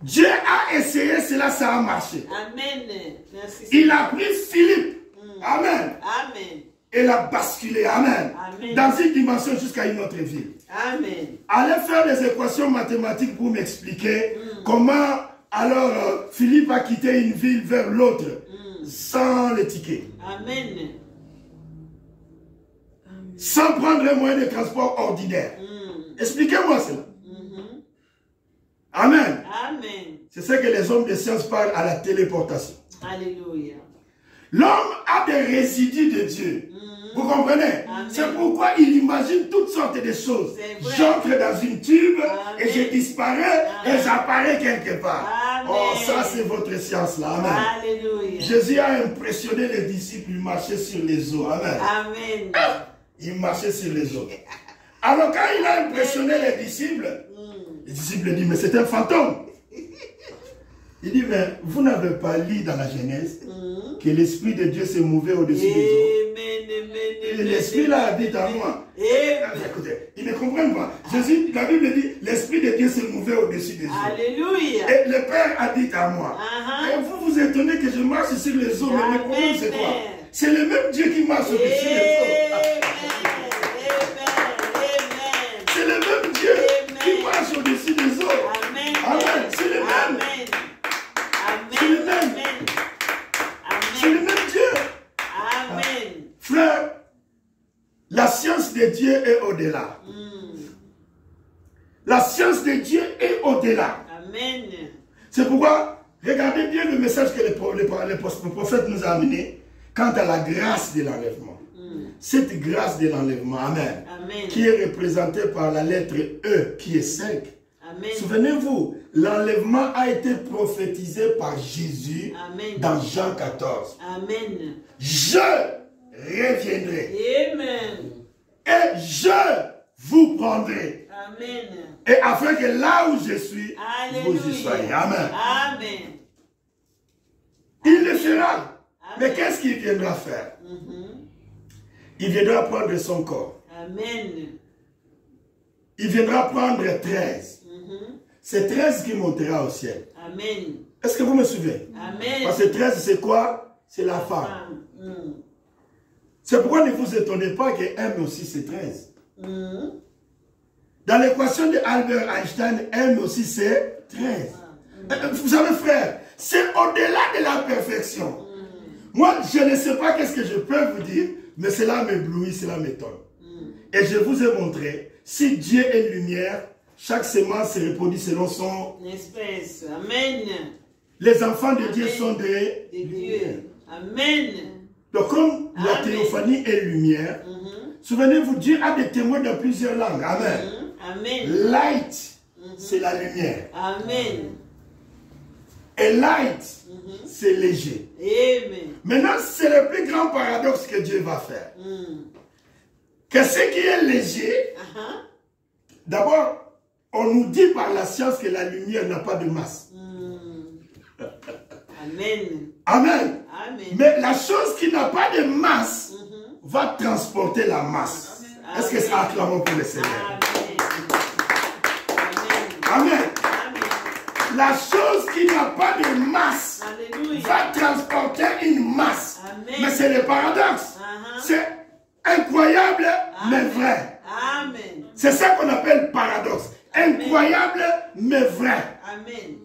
S1: Dieu a essayé cela, ça a marché.
S2: Amen. Merci.
S1: Il a pris Philippe. Amen.
S2: Amen.
S1: Et l'a basculé. Amen.
S2: Amen.
S1: Dans une dimension jusqu'à une autre ville.
S2: Amen.
S1: Allez faire des équations mathématiques pour m'expliquer comment alors Philippe a quitté une ville vers l'autre sans le ticket.
S2: Amen.
S1: Sans prendre un moyen de transport ordinaire. Expliquez-moi cela. Amen.
S2: Amen.
S1: C'est ce que les hommes de science parlent à la téléportation.
S2: Alléluia.
S1: L'homme a des résidus de Dieu. Vous comprenez? C'est pourquoi il imagine toutes sortes de choses. J'entre dans une tube et je disparais et j'apparais quelque part.
S2: Amen.
S1: Oh, ça c'est votre science là. Amen.
S2: Alléluia.
S1: Jésus a impressionné les disciples, il marchait sur les eaux. Amen.
S2: Amen.
S1: Il marchait sur les eaux. Alors quand il a impressionné les disciples disent, mais c'est un fantôme. Il dit, mais vous n'avez pas lu dans la Genèse que l'Esprit de Dieu s'est mouvé au-dessus des eaux. Et l'Esprit là habite en moi. Écoutez, ils ne comprennent pas. Jésus, la Bible dit, l'Esprit de Dieu s'est mouvé au-dessus des eaux.
S2: Alléluia.
S1: Et le Père habite en moi. Et vous vous étonnez que je marche sur les eaux. Mais le problème c'est quoi? C'est le même Dieu qui marche au-dessus des eaux. C'est le même Dieu qui marche au-dessus des eaux. Amen. C'est le même. c'est le même Dieu.
S2: Amen.
S1: Frère, la science de Dieu est au-delà. La science de Dieu est au-delà.
S2: Amen.
S1: C'est pourquoi, regardez bien le message que le prophète nous a amené quant à la grâce de l'enlèvement. Cette grâce de l'enlèvement, amen,
S2: Amen.
S1: qui est représentée par la lettre E, qui est 5.
S2: Amen.
S1: Souvenez-vous, l'enlèvement a été prophétisé par Jésus
S2: Amen.
S1: dans Jean 14.
S2: Amen.
S1: Je reviendrai
S2: Amen.
S1: et je vous prendrai.
S2: Amen.
S1: Et afin que là où je suis, vous y
S2: Alléluia.
S1: soyez. Amen.
S2: Amen.
S1: Il le fera.
S2: Amen.
S1: Mais qu'est-ce qu'il viendra faire? Il viendra prendre son corps.
S2: Amen.
S1: Il viendra prendre 13. C'est 13 qui montera au ciel.
S2: Amen.
S1: Est-ce que vous me suivez?
S2: Amen.
S1: Parce que 13, c'est quoi? C'est la femme. C'est pourquoi ne vous étonnez pas que M aussi c'est 13. Dans l'équation de Albert Einstein, M aussi c'est 13. Vous savez frère, c'est au-delà de la perfection. Moi, je ne sais pas qu'est-ce que je peux vous dire, mais cela m'éblouit, cela m'étonne. Et je vous ai montré, si Dieu est lumière, chaque semence se reproduit selon son
S2: espèce. Amen.
S1: Les enfants de
S2: Amen.
S1: Dieu sont des
S2: Dieu. Amen.
S1: Donc comme la
S2: Amen.
S1: théophanie est lumière, souvenez-vous, Dieu a des témoins dans plusieurs langues. Amen.
S2: Amen.
S1: Light, c'est la lumière.
S2: Amen.
S1: Et light, c'est léger.
S2: Amen.
S1: Maintenant, c'est le plus grand paradoxe que Dieu va faire. Que ce qui est léger, d'abord, on nous dit par la science que la lumière n'a pas de masse.
S2: Amen.
S1: Amen.
S2: Amen.
S1: Mais la chose qui n'a pas de masse va transporter la masse. Est-ce que c'est acclamant pour le Seigneur?
S2: Amen.
S1: Amen.
S2: Amen.
S1: La chose qui n'a pas de masse
S2: Alléluia.
S1: va transporter une masse.
S2: Amen.
S1: Mais c'est le paradoxe. C'est incroyable, mais vrai.
S2: Amen.
S1: C'est ça qu'on appelle paradoxe. Incroyable, mais vrai.
S2: Amen.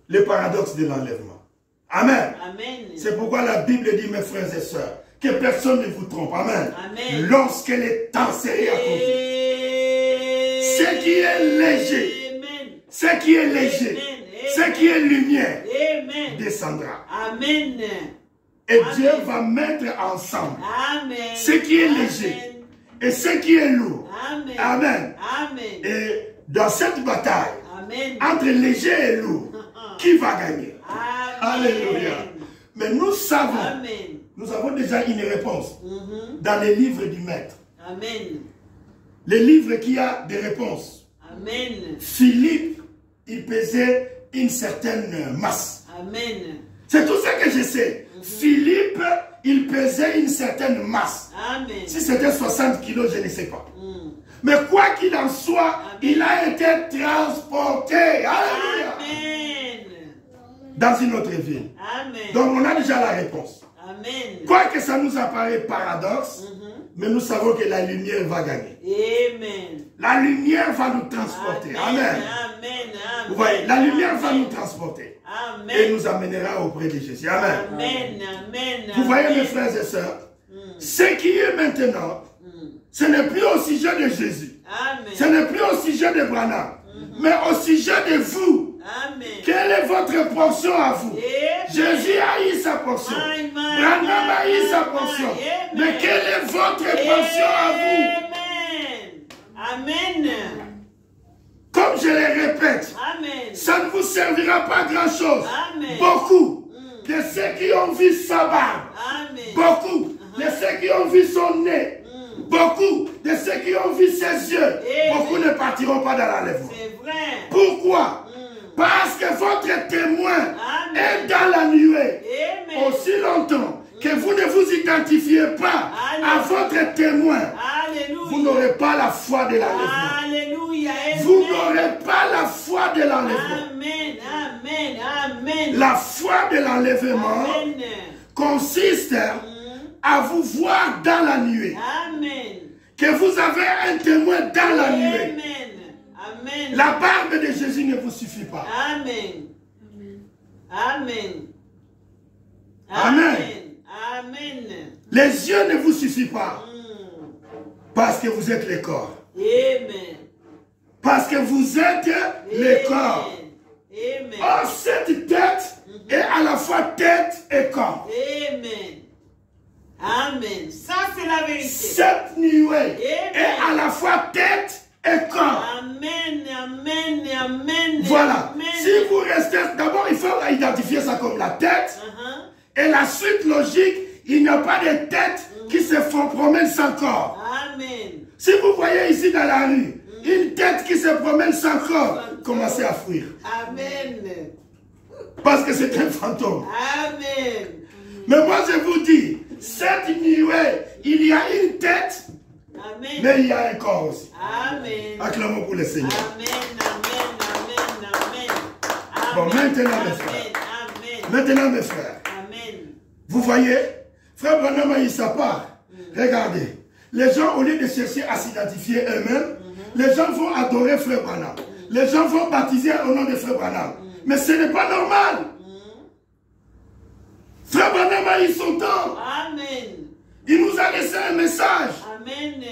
S1: Le paradoxe de l'enlèvement. Amen.
S2: Amen.
S1: C'est pourquoi la Bible dit, mes frères et sœurs, que personne ne vous trompe. Amen.
S2: Amen.
S1: Lorsque le temps serait accompli, ce qui est léger,
S2: Amen.
S1: ce qui est léger,
S2: Amen.
S1: ce qui est lumière,
S2: Amen.
S1: descendra.
S2: Amen.
S1: Et
S2: Amen.
S1: Dieu va mettre ensemble
S2: Amen.
S1: ce qui est léger et ce qui est lourd.
S2: Amen.
S1: Amen.
S2: Amen.
S1: Et dans cette bataille,
S2: Amen.
S1: entre léger et lourd, qui va gagner?
S2: Amen.
S1: Alléluia. Mais nous savons,
S2: Amen.
S1: nous avons déjà une réponse dans les livres du Maître.
S2: Amen.
S1: Les livres qui a des réponses.
S2: Amen.
S1: Philippe, il pesait une certaine masse.
S2: Amen.
S1: C'est tout ce que je sais. Philippe, il pesait une certaine masse.
S2: Amen.
S1: Si c'était 60 kilos, je ne sais pas. Mais quoi qu'il en soit, il a été transporté. Alléluia.
S2: Amen.
S1: Dans une autre ville.
S2: Amen.
S1: Donc on a déjà la réponse.
S2: Amen.
S1: Quoique ça nous apparaît paradoxe, mais nous savons que la lumière va gagner.
S2: Amen.
S1: La lumière va nous transporter. Amen.
S2: Amen.
S1: Vous voyez, la lumière va nous transporter.
S2: Amen.
S1: Et nous amènera auprès de Jésus. Amen.
S2: Amen. Amen.
S1: Vous voyez mes frères et sœurs, ce qui est maintenant, ce n'est plus au sujet de Jésus.
S2: Amen.
S1: Ce n'est plus au sujet de Branham, mais au sujet de vous.
S2: Amen.
S1: Quelle est votre portion à vous?
S2: Amen.
S1: Jésus a eu sa portion.
S2: Amen.
S1: Branham a eu sa portion.
S2: Amen.
S1: Mais quelle est votre portion à vous?
S2: Amen. Amen.
S1: Comme je le répète,
S2: Amen.
S1: ça ne vous servira pas grand-chose.
S2: Amen.
S1: Beaucoup de ceux qui ont vu sa barbe,
S2: Amen.
S1: beaucoup de ceux qui ont vu son nez, beaucoup de ceux qui ont vu ses yeux, beaucoup ne partiront pas dans l'enlèvement.
S2: C'est vrai.
S1: Pourquoi? Parce que votre témoin est dans la nuée.
S2: Amen.
S1: Aussi longtemps que vous ne vous identifiez pas à votre témoin,
S2: Alléluia.
S1: vous n'aurez pas la foi de l'enlèvement.
S2: Alléluia.
S1: Vous n'aurez pas la foi de l'enlèvement.
S2: Amen. Amen. Amen.
S1: La foi de l'enlèvement
S2: Amen.
S1: consiste à vous voir dans la nuée.
S2: Amen.
S1: Que vous avez un témoin dans la nuée.
S2: Amen. Amen.
S1: La barbe de Jésus ne vous suffit pas.
S2: Amen. Amen.
S1: Amen.
S2: Amen.
S1: Les yeux ne vous suffisent pas. Parce que vous êtes les corps.
S2: Amen.
S1: Parce que vous êtes les corps.
S2: Amen.
S1: Or, cette tête est à la fois tête et corps.
S2: Amen. Amen. Ça, c'est la vérité.
S1: Cette nuée est à la fois tête et corps.
S2: Amen. Amen. Amen.
S1: Voilà.
S2: Amen.
S1: Si vous restez, d'abord, il faut identifier ça comme la tête. Et la suite logique, il n'y a pas de tête qui se promène sans corps.
S2: Amen.
S1: Si vous voyez ici dans la rue, une tête qui se promène sans corps, commencez à fuir.
S2: Amen.
S1: Parce que c'est un fantôme.
S2: Amen.
S1: Mais moi je vous dis, cette nuée, il y a une tête,
S2: Amen.
S1: mais il y a un corps aussi.
S2: Amen.
S1: Acclamons pour le Seigneur.
S2: Amen. Amen. Amen. Amen.
S1: Bon, maintenant,
S2: Amen.
S1: mes frères.
S2: Amen.
S1: Maintenant, mes frères,
S2: Amen.
S1: vous voyez, frère Branham a eu sa part. Regardez, les gens, au lieu de chercher à s'identifier eux-mêmes, les gens vont adorer frère Branham. Les gens vont baptiser au nom de frère Branham. Mais ce n'est pas normal. Frère Branham a eu son temps.
S2: Amen.
S1: Il nous a laissé un message.
S2: Amen.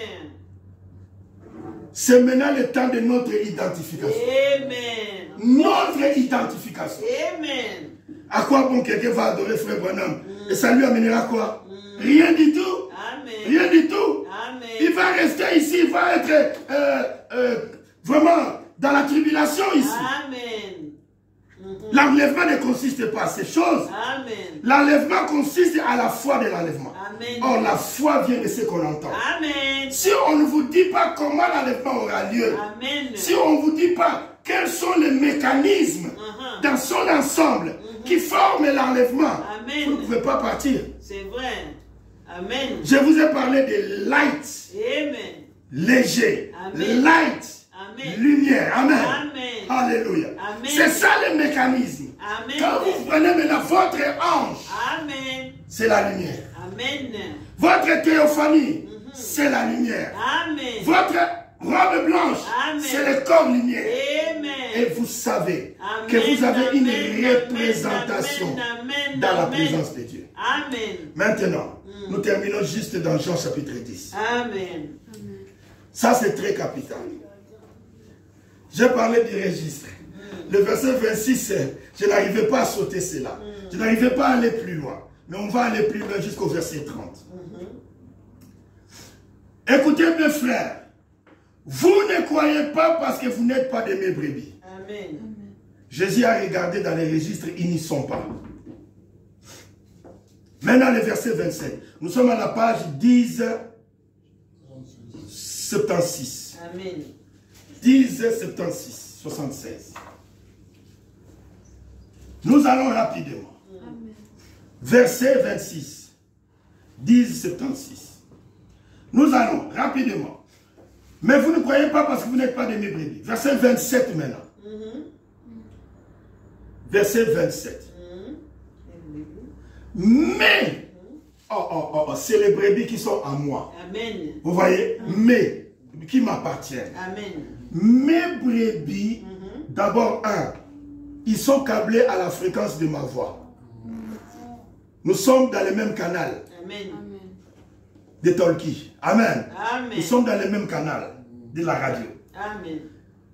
S1: C'est maintenant le temps de notre identification.
S2: Amen.
S1: Notre identification.
S2: Amen.
S1: À quoi bon quelqu'un va adorer frère Branham? Et ça lui amènera quoi? Rien du tout.
S2: Amen.
S1: Rien du tout.
S2: Amen.
S1: Il va rester ici, il va être vraiment dans la tribulation ici.
S2: Amen.
S1: L'enlèvement ne consiste pas à ces choses.
S2: Amen.
S1: L'enlèvement consiste à la foi de l'enlèvement.
S2: Amen.
S1: Or, la foi vient de ce qu'on entend.
S2: Amen.
S1: Si on ne vous dit pas comment l'enlèvement aura lieu,
S2: Amen.
S1: si on ne vous dit pas quels sont les mécanismes dans son ensemble qui forment l'enlèvement,
S2: Amen.
S1: vous ne pouvez pas partir.
S2: C'est vrai. Amen.
S1: Je vous ai parlé de light,
S2: Amen.
S1: léger,
S2: Amen.
S1: light,
S2: Amen.
S1: lumière. Amen.
S2: Amen.
S1: Alléluia.
S2: Amen.
S1: C'est ça le mécanisme.
S2: Amen.
S1: Quand vous prenez maintenant votre ange,
S2: Amen.
S1: c'est la lumière.
S2: Amen.
S1: Votre théophanie, c'est la lumière.
S2: Amen.
S1: Votre robe blanche,
S2: Amen.
S1: c'est le corps lumière.
S2: Amen.
S1: Et vous savez
S2: Amen.
S1: que vous avez une
S2: Amen.
S1: représentation
S2: Amen.
S1: dans la
S2: Amen.
S1: présence de Dieu.
S2: Amen.
S1: Maintenant, nous terminons juste dans Jean chapitre 10.
S2: Amen.
S1: Ça, c'est très capital. J'ai parlé du registre. Le verset 26, je n'arrivais pas à sauter cela. Je n'arrivais pas à aller plus loin. Mais on va aller plus loin jusqu'au verset 30. Écoutez mes frères, vous ne croyez pas parce que vous n'êtes pas de mes brebis.
S2: Amen.
S1: Jésus a regardé dans les registres, ils n'y sont pas. Maintenant le verset 27. Nous sommes à la page 10, 76.
S2: Amen.
S1: 10, 76, 76. Nous allons rapidement. Verset 26. 10, 76. Nous allons rapidement. Mais vous ne croyez pas parce que vous n'êtes pas de mes brebis. Verset 27 maintenant. Verset 27. Mais, c'est les brebis qui sont à moi.
S2: Amen.
S1: Vous voyez, mais, qui m'appartiennent.
S2: Amen.
S1: Mes brebis, d'abord, ils sont câblés à la fréquence de ma voix. Nous sommes dans le même canal
S2: Amen.
S1: de Tolki. Amen.
S2: Amen.
S1: Nous sommes dans le même canal de la radio.
S2: Amen.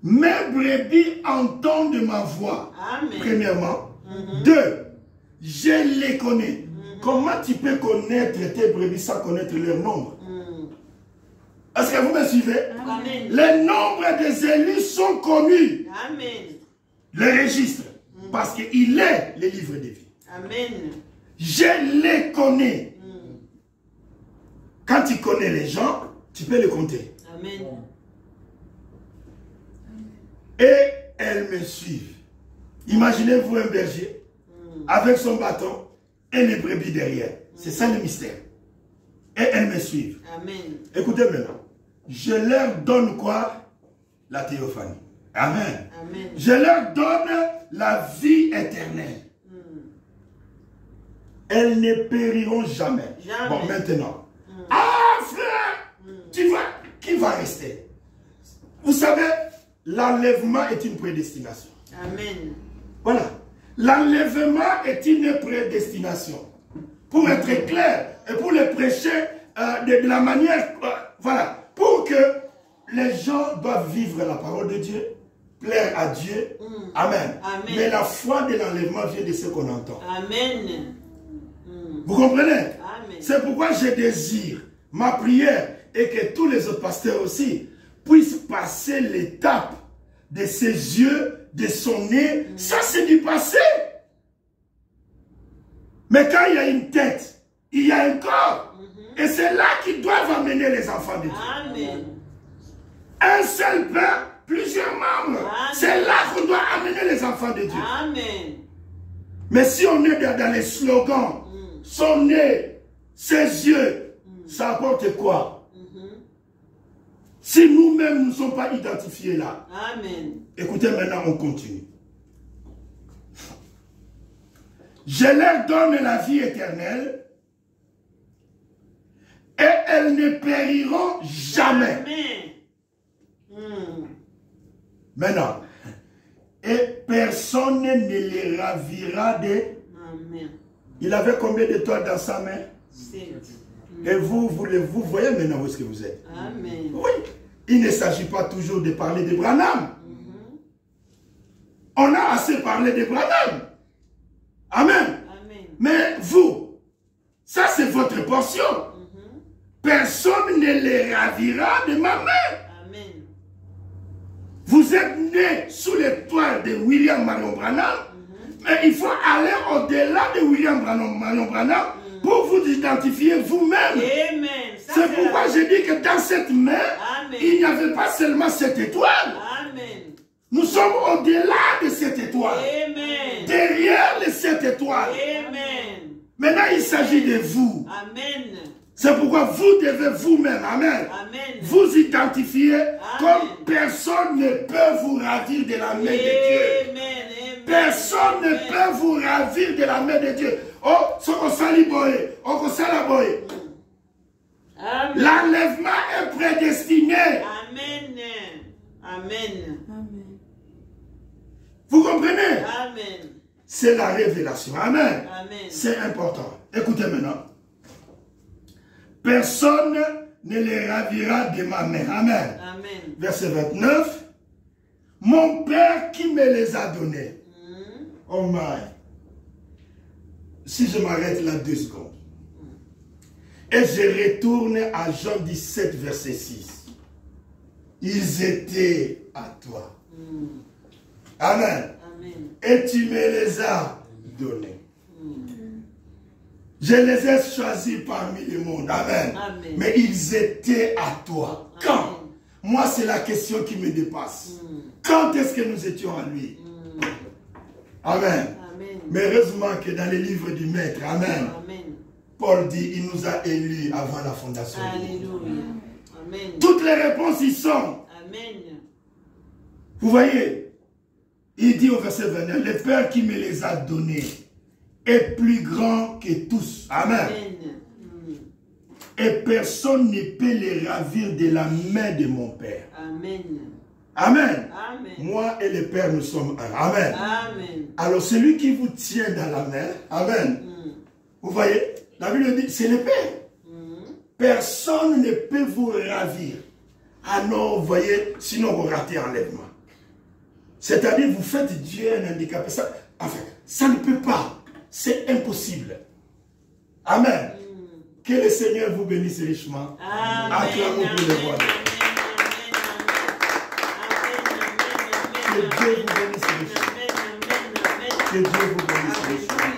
S1: Mes brebis entendent ma voix.
S2: Amen.
S1: Premièrement. Deux, je les connais. Comment tu peux connaître tes brebis sans connaître leur nombre? Est-ce que vous me suivez?
S2: Amen.
S1: Les nombres des élus sont connus.
S2: Amen.
S1: Le registre. Parce qu'il est le livre de vie.
S2: Amen.
S1: Je les connais. Quand tu connais les gens, tu peux les compter.
S2: Amen.
S1: Et elles me suivent. Imaginez-vous un berger avec son bâton et les brebis derrière. C'est ça le mystère. Et elles me suivent.
S2: Amen.
S1: Écoutez maintenant. Je leur donne quoi? La théophanie. Amen.
S2: Amen.
S1: Je leur donne la vie éternelle. Elles ne périront jamais.
S2: Jamais.
S1: Bon, maintenant. Ah, frère, tu vois, qui va rester? Vous savez, l'enlèvement est une prédestination.
S2: Amen.
S1: Voilà. L'enlèvement est une prédestination. pour être clair et pour les prêcher de la manière, voilà, pour que les gens doivent vivre la parole de Dieu, plaire à Dieu. Amen.
S2: Amen.
S1: Mais la foi de l'enlèvement vient de ce qu'on entend.
S2: Amen.
S1: Vous comprenez?
S2: Amen.
S1: C'est pourquoi je désire, ma prière, et que tous les autres pasteurs aussi puissent passer l'étape de ses yeux, de son nez. Ça, c'est du passé. Mais quand il y a une tête, il y a un corps. Et c'est là qu'ils doivent amener les enfants de Dieu.
S2: Amen.
S1: Un seul pain, plusieurs membres. C'est là qu'on doit amener les enfants de Dieu.
S2: Amen.
S1: Mais si on est dans les slogans, son nez, ses yeux, ça apporte quoi? Si nous-mêmes ne sommes pas identifiés là.
S2: Amen.
S1: Écoutez, maintenant on continue. Je leur donne la vie éternelle et elles ne périront jamais. Maintenant, et personne ne les ravira de...
S2: Amen.
S1: Il avait combien d'étoiles dans sa main?
S2: 7.
S1: Et vous voyez maintenant où est-ce que vous êtes.
S2: Amen.
S1: Oui. Il ne s'agit pas toujours de parler de Branham. On a assez parlé de Branham. Amen.
S2: Amen.
S1: Mais vous, ça c'est votre portion. Personne ne les ravira de ma main.
S2: Amen.
S1: Vous êtes né sous l'étoile de William Marion Branham. Mais il faut aller au-delà de William Marion Branham pour vous identifier vous-même.
S2: Amen.
S1: C'est pourquoi je dis que dans cette main,
S2: Amen.
S1: il n'y avait pas seulement cette étoile.
S2: Amen.
S1: Nous sommes au-delà de cette étoile.
S2: Amen.
S1: Derrière cette étoile.
S2: Amen.
S1: Maintenant, il s'agit de vous.
S2: Amen.
S1: C'est pourquoi vous devez vous-même, amen,
S2: Amen.
S1: vous identifier comme personne ne peut vous ravir de la main de Dieu.
S2: Amen.
S1: Personne ne peut vous ravir de la main de Dieu. Oh, ce qu'on s'allie boye, on qu'on s'allie boye. L'enlèvement est prédestiné.
S2: Amen. Amen.
S1: Vous comprenez?
S2: Amen.
S1: C'est la révélation. Amen.
S2: Amen.
S1: C'est important. Écoutez maintenant. Personne ne les ravira de ma main. Amen.
S2: Amen.
S1: Verset 29. Mon Père qui me les a donnés. Oh my. Si je m'arrête là 2 secondes. Et je retourne à Jean 17, verset 6. Ils étaient à toi. Amen.
S2: Amen.
S1: Et tu me les as donnés. Je les ai choisis parmi le monde. Amen.
S2: Amen.
S1: Mais ils étaient à toi. Quand?
S2: Amen.
S1: Moi, c'est la question qui me dépasse. Quand est-ce que nous étions à lui? Amen.
S2: Amen.
S1: Mais heureusement que dans les livres du Maître, Amen,
S2: Amen.
S1: Paul dit, il nous a élus avant la fondation du monde.
S2: Alléluia. Amen.
S1: Toutes les réponses y sont.
S2: Amen.
S1: Vous voyez, il dit au verset 29, le Père qui me les a donnés est plus grand que tous. Amen.
S2: Amen.
S1: Et personne ne peut les ravir de la main de mon Père.
S2: Amen.
S1: Amen.
S2: Amen.
S1: Moi et le Père, nous sommes un. Amen.
S2: Amen.
S1: Alors celui qui vous tient dans la main, Amen. Vous voyez, la Bible dit, c'est le Père. Personne ne peut vous ravir. Ah non, vous voyez, sinon vous ratez enlèvement. C'est-à-dire, vous faites Dieu un handicapé. Ça, enfin, ça ne peut pas. C'est impossible. Amen. Que le Seigneur vous bénisse richement.
S2: Amen.
S1: Acclamons pour le roi. Que Dieu vous bénisse richement. Que Dieu vous bénisse richement.